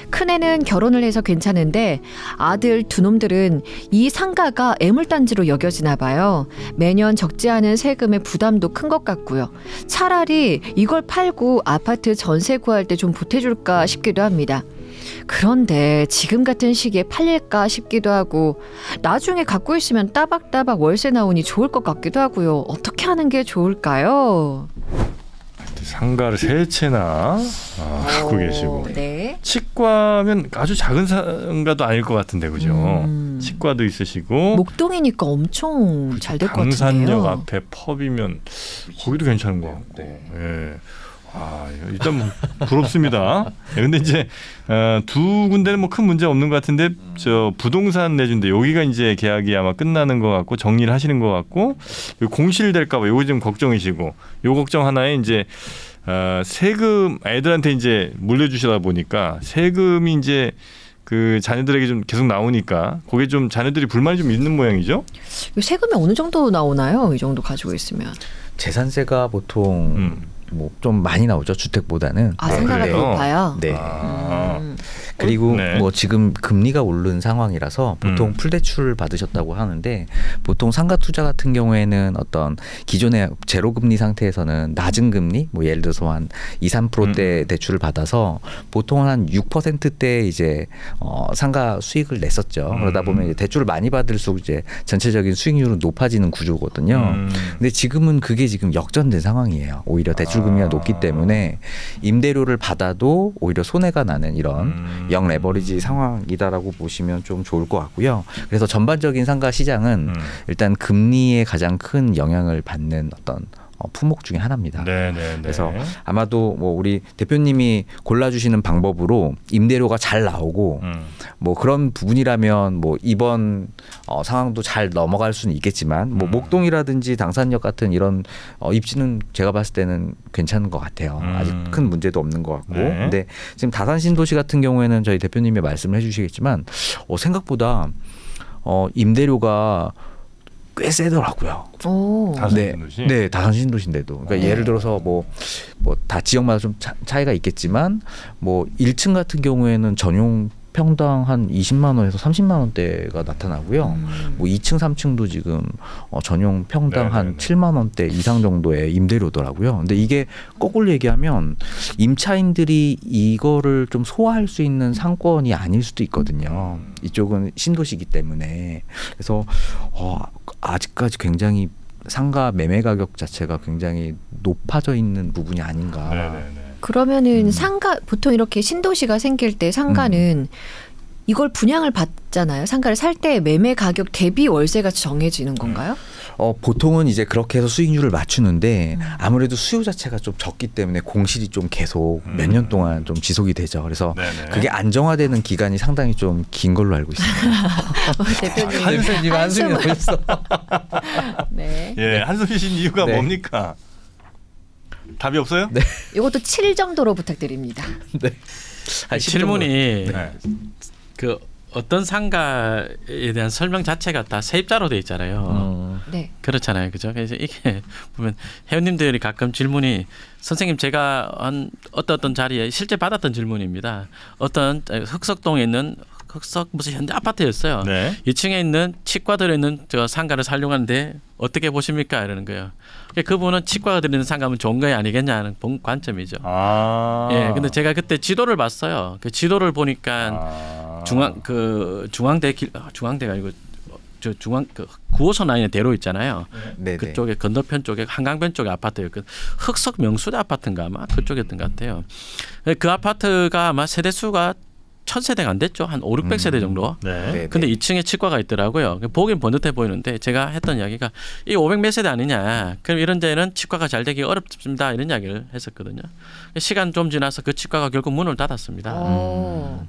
Speaker 3: 큰애는 결혼을 해서 괜찮은데 아들 두 놈들은 이 상가가 애물단지로 여겨지나 봐요. 매년 적지 않은 세금의 부담도 큰 것 같고요. 차라리 이걸 팔고 아파트 전세 구할 때 좀 보태줄까 싶기도 합니다. 그런데 지금 같은 시기에 팔릴까 싶기도 하고 나중에 갖고 있으면 따박따박 월세 나오니 좋을 것 같기도 하고요. 어떻게 하는 게 좋을까요?
Speaker 1: 상가를 세 채나 갖고 계시고
Speaker 3: 네.
Speaker 1: 치과면 아주 작은 상가도 아닐 것 같은데 그죠? 치과도 있으시고
Speaker 3: 목동이니까 엄청 잘 될 것 같은데요.
Speaker 1: 강산역 앞에 펍이면 거기도 괜찮은 것 같고.
Speaker 4: 네.
Speaker 1: 예. 일단 뭐 부럽습니다. 근데 이제 두 군데는 뭐 큰 문제 없는 것 같은데 저 부동산 내준데 여기가 이제 계약이 아마 끝나는 것 같고 정리를 하시는 것 같고 공실될까봐 요거 좀 걱정이시고 요 걱정 하나에 이제 세금 애들한테 이제 물려주시다 보니까 세금이 이제 그 자녀들에게 좀 계속 나오니까 거기에 좀 자녀들이 불만이 좀 있는 모양이죠.
Speaker 3: 세금이 어느 정도 나오나요? 이 정도 가지고 있으면.
Speaker 4: 재산세가 보통 뭐 좀 많이 나오죠. 주택보다는.
Speaker 3: 상가가
Speaker 1: 그래요?
Speaker 3: 높아요?
Speaker 4: 네. 그리고
Speaker 1: 네.
Speaker 4: 뭐 지금 금리가 오른 상황이라서 보통 풀대출 받으셨다고 하는데 보통 상가 투자 같은 경우에는 어떤 기존의 제로 금리 상태에서는 낮은 금리 뭐 예를 들어서 한 2~3%대 대출을 받아서 보통 한 6%대 이제 상가 수익을 냈었죠. 그러다 보면 이제 대출을 많이 받을수록 이제 전체적인 수익률은 높아지는 구조거든요. 근데 지금은 그게 지금 역전된 상황이에요. 오히려 대출 금리가 높기 때문에 임대료를 받아도 오히려 손해가 나는 이런 영 레버리지 상황이다라고 보시면 좀 좋을 것 같고요. 그래서 전반적인 상가 시장은 일단 금리에 가장 큰 영향을 받는 어떤 품목 중에 하나입니다. 그래서 아마도 뭐 우리 대표님이 골라주시는 방법으로 임대료가 잘 나오고 뭐 그런 부분이라면 뭐 이번 상황도 잘 넘어갈 수는 있겠지만 뭐 목동이라든지 당산역 같은 이런 입지는 제가 봤을 때는 괜찮은 것 같아요. 아직 큰 문제도 없는 것 같고. 근데 지금 다산 신도시 같은 경우에는 저희 대표님이 말씀을 해주시겠지만 생각보다 임대료가 꽤 세더라고요. 네, 다산 신도시인데도. 그러니까 예를 들어서 뭐 다 지역마다 좀 차이가 있겠지만 뭐 1층 같은 경우에는 전용 평당 한 20만 원에서 30만 원대가 나타나고요. 뭐 2층, 3층도 지금 전용 평당 한 7만 원대 이상 정도의 임대료더라고요. 근데 이게 거꾸로 얘기하면 임차인들이 이거를 좀 소화할 수 있는 상권이 아닐 수도 있거든요. 이쪽은 신도시이기 때문에. 그래서 아직까지 굉장히 상가 매매 가격 자체가 굉장히 높아져 있는 부분이 아닌가.
Speaker 3: 그러면은 상가 보통 이렇게 신도시가 생길 때 상가는 이걸 분양을 받잖아요. 상가를 살 때 매매 가격 대비 월세가 정해지는 건가요?
Speaker 4: 보통은 이제 그렇게 해서 수익률을 맞추는데 아무래도 수요 자체가 좀 적기 때문에 공실이 좀 계속 몇 년 동안 좀 지속이 되죠. 그래서 그게 안정화되는 기간이 상당히 좀 긴 걸로 알고 있습니다.
Speaker 3: 대표님
Speaker 4: 한숨이 나셨어.
Speaker 3: 네.
Speaker 1: 예, 한숨이신 이유가 뭡니까? 답이 없어요?
Speaker 4: 네.
Speaker 3: 이것도 7 정도로 부탁드립니다.
Speaker 4: 네.
Speaker 2: 질문이 그 어떤 상가에 대한 설명 자체가 다 세입자로 돼 있잖아요.
Speaker 3: 네.
Speaker 2: 그렇잖아요, 그죠? 그래서 이게 보면 회원님들이 가끔 질문이 선생님 제가 어떤 자리에 실제 받았던 질문입니다. 어떤 흑석동에 있는 흑석 무슨 현대 아파트였어요. 2층에 있는 치과 들어있는 저 상가를 살려하는데 어떻게 보십니까? 이러는 거예요. 그분은 치과가 들어있는 상가면 좋은 거야 아니겠냐는 관점이죠. 예, 근데 제가 그때 지도를 봤어요. 그 지도를 보니까 중앙대가 아니고 저 중앙 그 9호선 라인의 대로 있잖아요. 그쪽에 건너편 쪽에 한강변 쪽에 아파트였거든. 흑석 명수대 아파트인가 아마 그쪽이었던 것 같아요. 그 아파트가 아마 세대수가 1000세대가 안 됐죠. 한 500~600세대 정도. 근데 2층에 치과가 있더라고요. 보긴 번듯해 보이는데 제가 했던 이야기가 이 500몇 세대 아니냐. 그럼 이런 데는 치과가 잘 되기 어렵습니다. 이런 이야기를 했었거든요. 시간 좀 지나서 그 치과가 결국 문을 닫았습니다.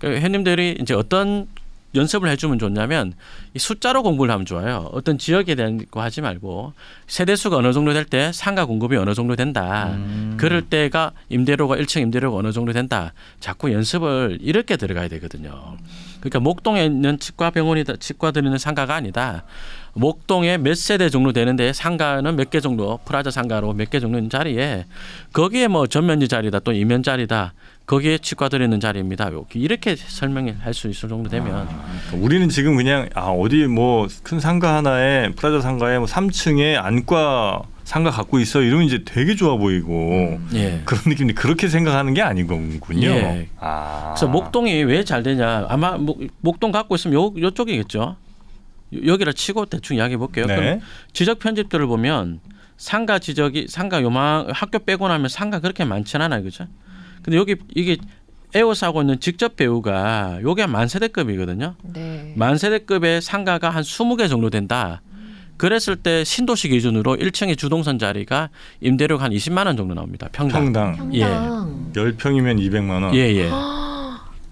Speaker 2: 회원님들이 이제 어떤 연습을 해주면 좋냐면 이 숫자로 공부를 하면 좋아요. 어떤 지역에 대한 거 하지 말고 세대수가 어느 정도 될 때 상가 공급이 어느 정도 된다. 그럴 때가 임대료가 1층 임대료가 어느 정도 된다. 자꾸 연습을 이렇게 들어가야 되거든요. 그러니까 목동에 있는 치과병원이다. 치과들 있는 상가가 아니다. 목동에 몇 세대 정도 되는데 상가는 몇 개 정도 프라자 상가로 몇 개 정도 있는 자리에 거기에 뭐 전면지 자리다 또 이면 자리다. 거기에 치과들 있는 자리입니다. 이렇게 설명할 수 있을 정도 되면
Speaker 1: 우리는 지금 그냥 어디 뭐 큰 상가 하나에 프라자 상가에 뭐 3층에 안과 상가 갖고 있어 이러면 이제 되게 좋아 보이고
Speaker 2: 예.
Speaker 1: 그런 느낌인데 그렇게 생각하는 게 아니군요.
Speaker 2: 예.
Speaker 1: 아.
Speaker 2: 그래서 목동이 왜 잘 되냐? 아마 목동 갖고 있으면 요쪽이겠죠. 여기를 치고 대충 이야기해 볼게요.
Speaker 1: 네.
Speaker 2: 그럼 지적 편집들을 보면 상가 지적이 상가 요망 학교 빼고 나면 상가 그렇게 많지는 않아요, 그죠? 근데 여기 이게 에워싸고 있는 직접 배우가 요게 만세대급이거든요.
Speaker 3: 네.
Speaker 2: 만세대급의 상가가 한 20개 정도 된다. 그랬을 때 신도시 기준으로 1층의 주동선 자리가 임대료가 한 20만 원 정도 나옵니다. 평당. 예.
Speaker 1: 10평이면 200만 원.
Speaker 2: 예, 예.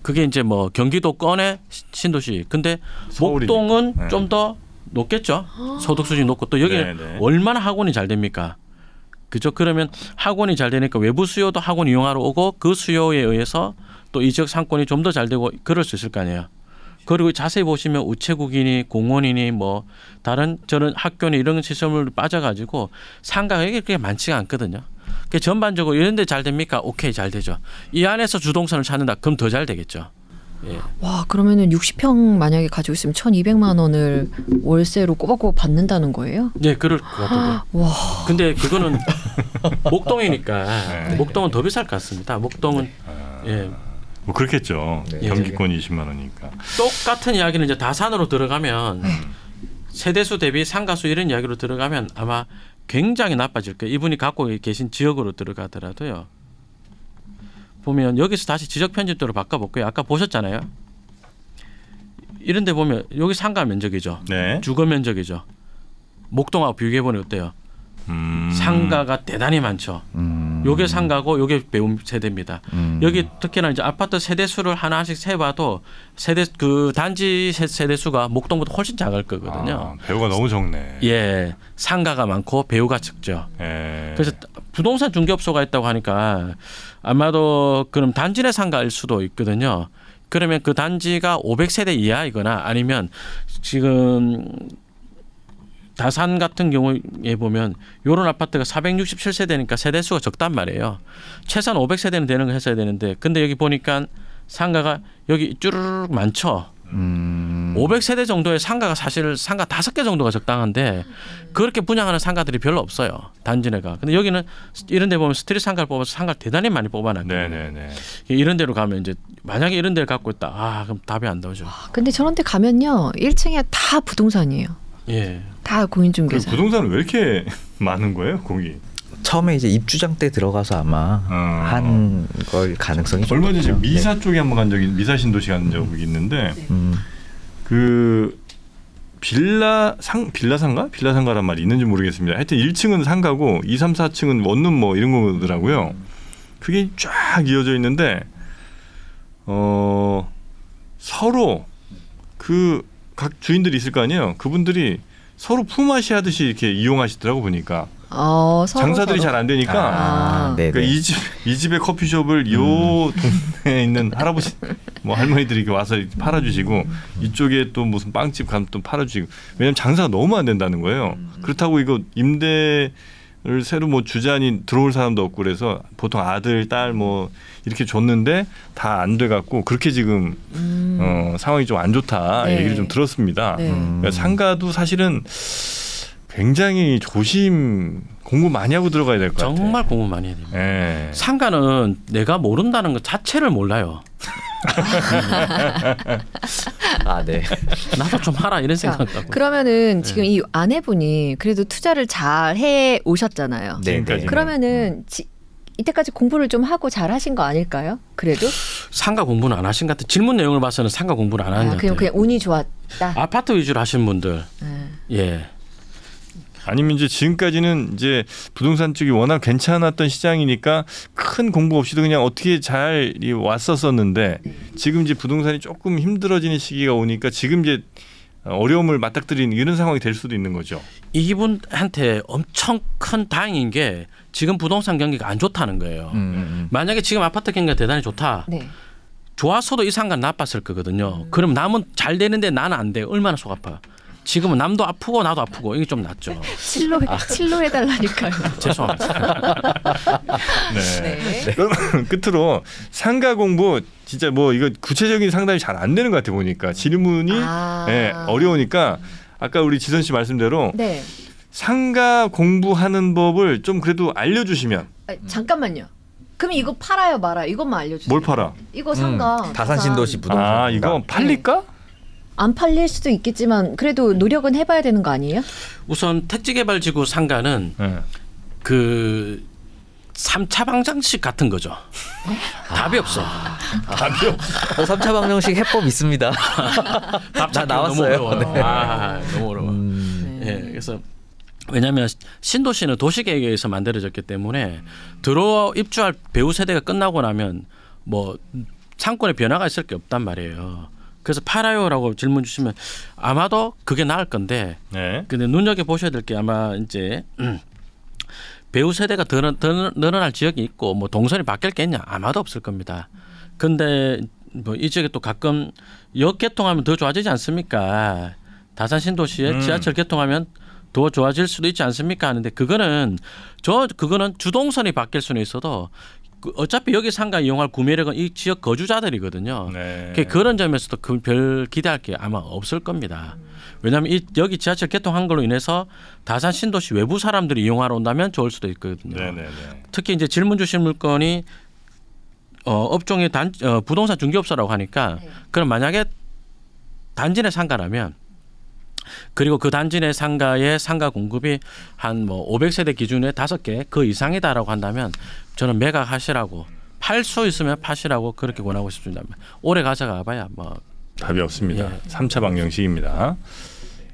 Speaker 2: 그게 이제 뭐 경기도 권의 신도시. 근데
Speaker 1: 서울이니까.
Speaker 2: 목동은
Speaker 1: 네.
Speaker 2: 좀 더 높겠죠. 소득 수준이 높고 또 여기
Speaker 1: 네, 네.
Speaker 2: 얼마나 학원이 잘 됩니까? 그죠? 그러면 학원이 잘 되니까 외부 수요도 학원 이용하러 오고 그 수요에 의해서 또 이 지역 상권이 좀 더 잘 되고 그럴 수 있을 거 아니에요. 그리고 자세히 보시면 우체국이니 공원이니 뭐 다른 저런 학교니 이런 시설물 빠져가지고 상가가 그렇게 많지가 않거든요. 그 전반적으로 이런 데 잘 됩니까? 오케이, 잘 되죠. 이 안에서 주동선을 찾는다. 그럼 더 잘 되겠죠. 예.
Speaker 3: 와, 그러면은 60평 만약에 가지고 있으면 1,200만 원을 월세로 꼬박꼬박 받는다는 거예요?
Speaker 2: 네, 그럴 것 같은데.
Speaker 3: 와.
Speaker 2: 근데 그거는 목동이니까
Speaker 1: 네.
Speaker 2: 목동은 더 비쌀 것 같습니다. 목동은 예.
Speaker 1: 뭐 그렇겠죠.
Speaker 4: 네.
Speaker 1: 경기권이 20만 원이니까.
Speaker 2: 똑같은 이야기는 이제 다산으로 들어가면 세대수 대비 상가수 이런 이야기로 들어가면 아마 굉장히 나빠질 거예요. 이분이 갖고 계신 지역으로 들어가더라도요. 보면 여기서 다시 지적 편집도로 바꿔볼게요. 아까 보셨잖아요. 이런 데 보면 여기 상가 면적이죠.
Speaker 1: 네.
Speaker 2: 주거 면적이죠. 목동하고 비교해보니 어때요? 상가가 대단히 많죠. 요게 상가고 요게 배움 세대입니다. 여기 특히나 이제 아파트 세대 수를 하나씩 세봐도 세대 그 단지 세대 수가 목동보다 훨씬 작을 거거든요.
Speaker 1: 아, 배우가 너무 적네.
Speaker 2: 예, 상가가 많고 배우가 적죠.
Speaker 1: 예.
Speaker 2: 그래서 부동산 중개업소가 있다고 하니까 아마도 그럼 단지 내 상가일 수도 있거든요. 그러면 그 단지가 500세대 이하이거나 아니면 지금 다산 같은 경우에 보면 요런 아파트가 467세대니까 세대수가 적단 말이에요. 최소한 500세대는 되는 거 했어야 되는데 근데 여기 보니까 상가가 여기 쭈르륵 많죠. 500세대 정도의 상가가 사실 상가 5개 정도가 적당한데 그렇게 분양하는 상가들이 별로 없어요. 단지 내가. 근데 여기는 이런 데 보면 스트릿 상가를 뽑아서 상가를 대단히 많이 뽑아놨거든요.
Speaker 1: 네네네.
Speaker 2: 이런 데로 가면 이제 만약에 이런 데를 갖고 있다. 아, 그럼 답이 안 나오죠.
Speaker 3: 근데 저런 데 가면요. 1층에 다 부동산이에요.
Speaker 2: 예.
Speaker 3: 다
Speaker 1: 그
Speaker 3: 공인중개사.
Speaker 1: 부동산은 왜 이렇게 많은 거예요, 거기?
Speaker 4: 처음에 이제 입주장 때 들어가서 아마 한 걸 가능성이 좀
Speaker 1: 얼마 전에
Speaker 4: 높죠.
Speaker 1: 미사 쪽에 한번 간 적이 미사 신도시 간 적이 있는데 그 빌라상가란 말이 있는지 모르겠습니다. 하여튼 1층은 상가고 2, 3, 4층은 원룸 뭐 이런 거더라고요. 그게 쫙 이어져 있는데 서로 그 각 주인들이 있을 거 아니에요. 그분들이 서로 품앗이 하듯이 이렇게 이용하시더라고 보니까.
Speaker 3: 서로,
Speaker 1: 장사들이 잘 안 되니까
Speaker 4: 네네.
Speaker 1: 그러니까 이 집의 커피숍을 요 동네에 있는 할아버지 뭐 할머니들이 이렇게 와서 팔아주시고 이쪽에 또 무슨 빵집 가면 또 팔아주시고 왜냐면 장사가 너무 안 된다는 거예요. 그렇다고 이거 임대를 새로 뭐 주자니 들어올 사람도 없고 그래서 보통 아들 딸 뭐 이렇게 줬는데 다 안 돼갖고 그렇게 지금 상황이 좀 안 좋다
Speaker 3: 네.
Speaker 1: 얘기를 좀 들었습니다.
Speaker 3: 네.
Speaker 1: 그러니까 상가도 사실은 굉장히 공부 많이 하고 들어가야 될 것 같아요.
Speaker 2: 정말 공부 많이 해야 됩니다.
Speaker 1: 예.
Speaker 2: 상가는 내가 모른다는 것 자체를 몰라요.
Speaker 4: 아, 네.
Speaker 2: 나도 좀 하라 이런
Speaker 3: 자,
Speaker 2: 생각하고.
Speaker 3: 그러면은 지금 이 아내분이 그래도 투자를 잘 해 오셨잖아요.
Speaker 4: 네,
Speaker 1: 지금까지.
Speaker 4: 네.
Speaker 3: 그러면은 이때까지 공부를 좀 하고 잘 하신 거 아닐까요? 그래도?
Speaker 2: 상가 공부는 안 하신 것 같아요. 질문 내용을 봐서는 상가 공부를 안 하는 것 같아요.
Speaker 3: 그냥 운이 좋았다.
Speaker 2: 아파트 위주로 하시는 분들. 예.
Speaker 1: 아니면 이제 지금까지는 이제 부동산 쪽이 워낙 괜찮았던 시장이니까 큰 공부 없이도 그냥 어떻게 잘 왔었었는데 지금 이제 부동산이 조금 힘들어지는 시기가 오니까 지금 이제 어려움을 맞닥뜨리는 이런 상황이 될 수도 있는 거죠.
Speaker 2: 이분한테 엄청 큰 다행인 게 지금 부동산 경기가 안 좋다는 거예요. 만약에 지금 아파트 경기가 대단히 좋다.
Speaker 3: 네.
Speaker 2: 좋았어도 이 상가 나빴을 거거든요. 그럼 남은 잘 되는데 나는 안 돼. 얼마나 속 아파. 지금은 남도 아프고 나도 아프고 이게 좀 낫죠.
Speaker 3: 칠로 해달라니까요.
Speaker 2: 죄송합니다.
Speaker 1: 네. 그럼 끝으로 상가 공부 진짜 뭐 이거 구체적인 상담이 잘 안 되는 것 같아 보니까 질문이 네, 어려우니까 아까 우리 지선 씨 말씀대로
Speaker 3: 네.
Speaker 1: 상가 공부하는 법을 좀 그래도 알려주시면.
Speaker 3: 잠깐만요. 그럼 이거 팔아요 말아요? 이것만 알려주세요.
Speaker 1: 뭘 팔아?
Speaker 3: 이거 상가.
Speaker 4: 다산신도시 부동산.
Speaker 1: 아 이거 팔릴까?
Speaker 3: 안 팔릴 수도 있겠지만 그래도 노력은 해봐야 되는 거 아니에요?
Speaker 2: 우선 택지개발지구 상가는 그 3차 방정식 같은 거죠. 답이 없어.
Speaker 1: 답이 없어.
Speaker 4: 3차 방정식 해법 있습니다.
Speaker 2: 나
Speaker 4: 나왔어요.
Speaker 2: 너무 어려워.
Speaker 4: 네.
Speaker 2: 너무 어려워. 예, 그래서 왜냐하면 신도시는 도시계획에 의해서 만들어졌기 때문에 들어 입주할 배우 세대가 끝나고 나면 뭐 상권에 변화가 있을 게 없단 말이에요. 그래서 팔아요라고 질문 주시면 아마도 그게 나을 건데,
Speaker 1: 네.
Speaker 2: 근데 눈여겨 보셔야 될 게 아마 이제 배우 세대가 더 늘어날 지역이 있고 뭐 동선이 바뀔 게 있냐 아마도 없을 겁니다. 근데 뭐 이 지역에 또 가끔 역 개통하면 더 좋아지지 않습니까? 다산 신도시에 지하철 개통하면 더 좋아질 수도 있지 않습니까? 하는데 그거는 주동선이 바뀔 수는 있어도 어차피 여기 상가 이용할 구매력은 이 지역 거주자들이거든요.
Speaker 1: 네.
Speaker 2: 그런 점에서도 별 기대할 게 아마 없을 겁니다. 왜냐하면 여기 지하철 개통한 걸로 인해서 다산 신도시 외부 사람들이 이용하러 온다면 좋을 수도 있거든요.
Speaker 1: 네네네.
Speaker 2: 특히 이제 질문 주신 물건이 업종이 부동산 중개업소라고 하니까 그럼 만약에 단지 내 상가라면 그리고 그 단지 내 상가의 상가 공급이 한 뭐 500세대 기준에 5개 그 이상이다라고 한다면 저는 매각하시라고 팔 수 있으면 파시라고 그렇게 권하고 싶습니다. 오래 가져가 봐야 뭐
Speaker 1: 답이 없습니다.
Speaker 2: 예.
Speaker 1: 3차 방정식입니다.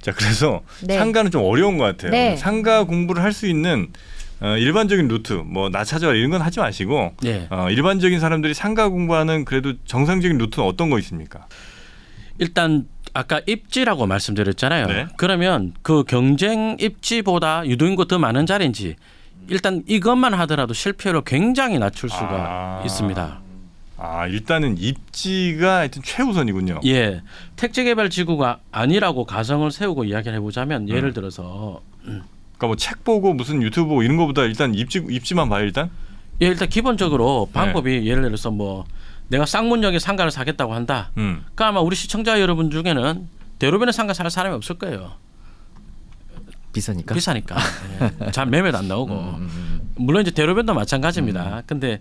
Speaker 1: 자 그래서
Speaker 3: 네.
Speaker 1: 상가는 좀 어려운 것 같아요.
Speaker 3: 네.
Speaker 1: 상가 공부를 할 수 있는 일반적인 루트 뭐 나 찾아와 이런 건 하지 마시고
Speaker 2: 예.
Speaker 1: 일반적인 사람들이 상가 공부하는 그래도 정상적인 루트는 어떤 거 있습니까?
Speaker 2: 일단 아까 입지라고 말씀드렸잖아요.
Speaker 1: 네.
Speaker 2: 그러면 그 경쟁 입지보다 유도인구 더 많은 자리인지 일단 이것만 하더라도 실패율을 굉장히 낮출 수가 있습니다.
Speaker 1: 일단은 입지가 하여튼 최우선이군요.
Speaker 2: 예, 택지개발지구가 아니라고 가정을 세우고 이야기를 해보자면 예를 들어서
Speaker 1: 그러니까 뭐 책 보고 무슨 유튜브 보고 이런 거보다 일단 입지만 봐요 일단.
Speaker 2: 예, 일단 기본적으로 방법이 예를 들어서 뭐 내가 쌍문역에 상가를 사겠다고 한다. 그러니까 아마 우리 시청자 여러분 중에는 대로변에 상가 살 사람이 없을 거예요.
Speaker 4: 비싸니까.
Speaker 2: 예. 잘 매매도 안 나오고. 물론 이제 대로변도 마찬가지입니다. 근데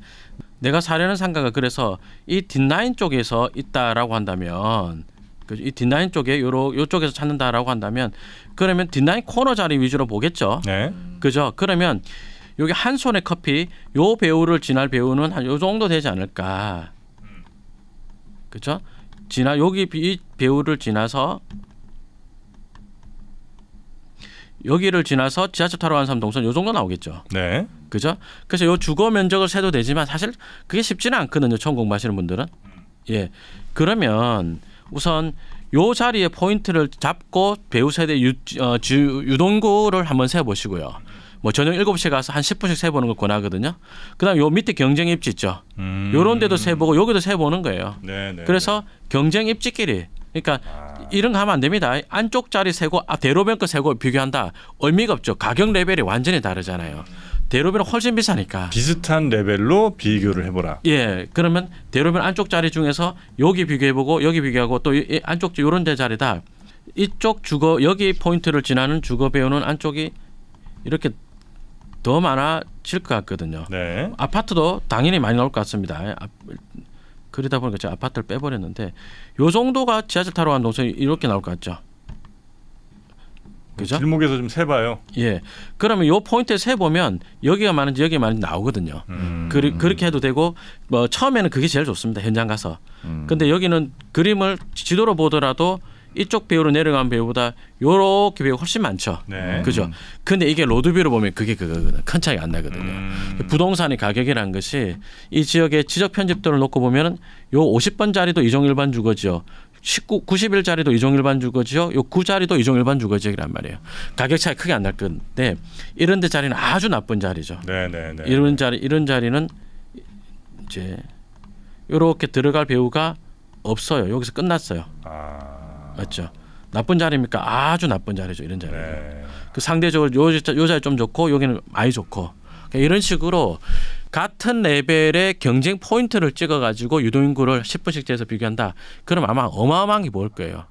Speaker 2: 내가 사려는 상가가 그래서 이 뒷라인 쪽에서 있다라고 한다면 이 뒷라인 쪽에 요쪽에서 찾는다라고 한다면 그러면 뒷라인 코너 자리 위주로 보겠죠.
Speaker 1: 네.
Speaker 2: 그죠? 그러면 여기 한 손의 커피 요 배우를 지날 배우는 한 요 정도 되지 않을까. 그렇죠? 여기 이 배우를 지나서 여기를 지나서 지하철 타러 가는 사람 동선 요 정도 나오겠죠.
Speaker 1: 네.
Speaker 2: 그죠? 그래서 요 주거 면적을 세도 되지만 사실 그게 쉽지는 않거든요. 처음 공부하시는 분들은. 예. 그러면 우선 요 자리에 포인트를 잡고 배우 세대 유동구를 한번 세 보시고요. 뭐 저녁 7시에 가서 한 10분씩 세보는 걸 권하거든요. 그다음 요 밑에 경쟁 입지 있죠. 요런 데도 세보고 여기도 세보는 거예요.
Speaker 1: 네네.
Speaker 2: 그래서 경쟁 입지끼리 그러니까 이런 거 하면 안 됩니다. 안쪽 자리 세고 대로변 거 세고 비교한다. 의미가 없죠. 가격 레벨이 완전히 다르잖아요. 대로변은 훨씬 비싸니까.
Speaker 1: 비슷한 레벨로 비교를 해보라.
Speaker 2: 예, 그러면 대로변 안쪽 자리 중에서 여기 비교해보고 여기 비교하고 또 안쪽 요런 데 자리다. 이쪽 주거 여기 포인트를 지나는 주거 배우는 안쪽이 이렇게 더 많아질 것 같거든요.
Speaker 1: 네.
Speaker 2: 아파트도 당연히 많이 나올 것 같습니다. 그러다 보니까 제가 아파트를 빼버렸는데 요 정도가 지하철 타러 가는 동선이 이렇게 나올 것 같죠. 그죠?
Speaker 1: 길목에서 좀 세봐요.
Speaker 2: 예. 그러면 요 포인트에 세보면 여기가 많은지 여기가 많은지 나오거든요. 그렇게 해도 되고 뭐 처음에는 그게 제일 좋습니다. 현장 가서. 근데 여기는 그림을 지도로 보더라도 이쪽 배우로 내려간 배우보다 요렇게 배우가 훨씬 많죠.
Speaker 1: 네.
Speaker 2: 그죠? 근데 이게 로드뷰로 보면 그게 그거거든. 큰 차이가 안 나거든요. 부동산의 가격이라는 것이 이 지역의 지적 편집도를 놓고 보면은 요 50번 자리도 이종 일반 주거지요. 91자리도 이종 일반 주거지요. 요 9자리도 이종 일반 주거지역이란 말이에요. 가격 차이 크게 안 날 건데 이런 데 자리는 아주 나쁜 자리죠.
Speaker 1: 네네네.
Speaker 2: 이런 자리는 이제 요렇게 들어갈 배우가 없어요. 여기서 끝났어요. 맞죠? 나쁜 자리입니까? 아주 나쁜 자리죠. 이런 자리.
Speaker 1: 네.
Speaker 2: 그 상대적으로 요 자리 좀 좋고 여기는 많이 좋고 그러니까 이런 식으로 같은 레벨의 경쟁 포인트를 찍어가지고 유동인구를 10분씩 재서 비교한다. 그럼 아마 어마어마한 게 모을 거예요.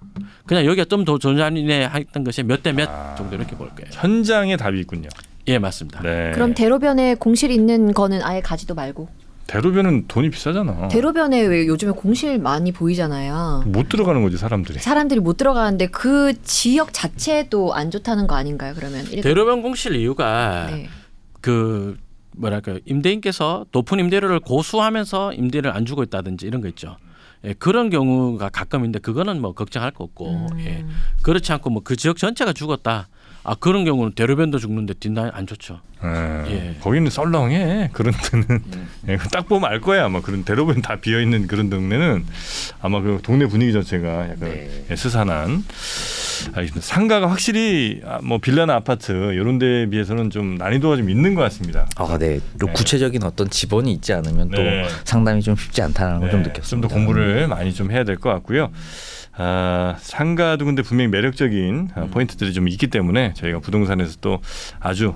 Speaker 2: 그냥 여기가 좀 더 존재하네 했던 것이 몇 대 몇 정도 이렇게 모을 거예요.
Speaker 1: 현장에 답이 있군요.
Speaker 2: 예, 맞습니다.
Speaker 1: 네.
Speaker 3: 그럼 대로변에 공실 있는 거는 아예 가지도 말고.
Speaker 1: 대로변은 돈이 비싸잖아.
Speaker 3: 대로변에 왜 요즘에 공실 많이 보이잖아요.
Speaker 1: 못 들어가는 거지 사람들이.
Speaker 3: 사람들이 못 들어가는데 그 지역 자체도 안 좋다는 거 아닌가요? 그러면
Speaker 2: 대로변 공실 이유가
Speaker 3: 네.
Speaker 2: 그 뭐랄까요, 임대인께서 높은 임대료를 고수하면서 임대를 안 주고 있다든지 이런 거 있죠. 예, 그런 경우가 가끔인데 그거는 뭐 걱정할 거 없고 예, 그렇지 않고 뭐 그 지역 전체가 죽었다. 아, 그런 경우는 대로변도 죽는데 뒷라인 안 좋죠.
Speaker 1: 예. 거기는 썰렁해. 그런 데는 예, 딱 보면 알 거야. 아마 그런 대로변 다 비어 있는 그런 동네는 아마 그 동네 분위기 자체가 약간 예, 스산한. 알겠습니다. 상가가 확실히 뭐 빌라나 아파트 이런 데에 비해서는 좀 난이도가 좀 있는 것 같습니다.
Speaker 4: 아, 네. 또 구체적인 어떤 지번이 있지 않으면 또 상담이 좀 쉽지 않다는 걸 좀 느꼈습니다.
Speaker 1: 좀 더 공부를 많이 좀 해야 될 것 같고요. 상가도 근데 분명히 매력적인 포인트들이 좀 있기 때문에 저희가 부동산에서 또 아주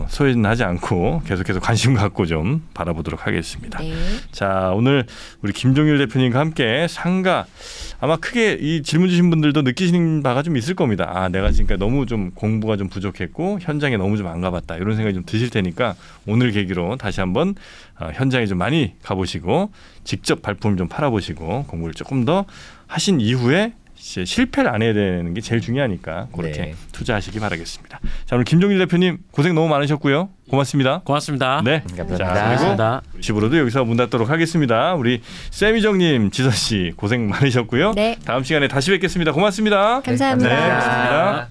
Speaker 1: 소외하지 않고 계속해서 관심 갖고 좀 바라보도록 하겠습니다.
Speaker 3: 네.
Speaker 1: 자, 오늘 우리 김종일 대표님과 함께 상가 아마 크게 이 질문 주신 분들도 느끼시는 바가 좀 있을 겁니다. 아, 내가 지금까지 너무 좀 공부가 좀 부족했고 현장에 너무 좀 안 가봤다 이런 생각이 좀 드실 테니까 오늘 계기로 다시 한번 현장에 좀 많이 가보시고 직접 발품을 좀 팔아보시고 공부를 조금 더 하신 이후에 이제 실패를 안 해야 되는 게 제일 중요하니까 그렇게 투자하시기 바라겠습니다. 자, 오늘 김종일 대표님 고생 너무 많으셨고요. 고맙습니다.
Speaker 2: 고맙습니다.
Speaker 1: 네,
Speaker 4: 감사합니다.
Speaker 1: 자, 그리고 집으로도 여기서 문 닫도록 하겠습니다. 우리 세미정님, 지선 씨 고생 많으셨고요.
Speaker 3: 네.
Speaker 1: 다음 시간에 다시 뵙겠습니다. 고맙습니다.
Speaker 3: 감사합니다.
Speaker 1: 네, 고맙습니다.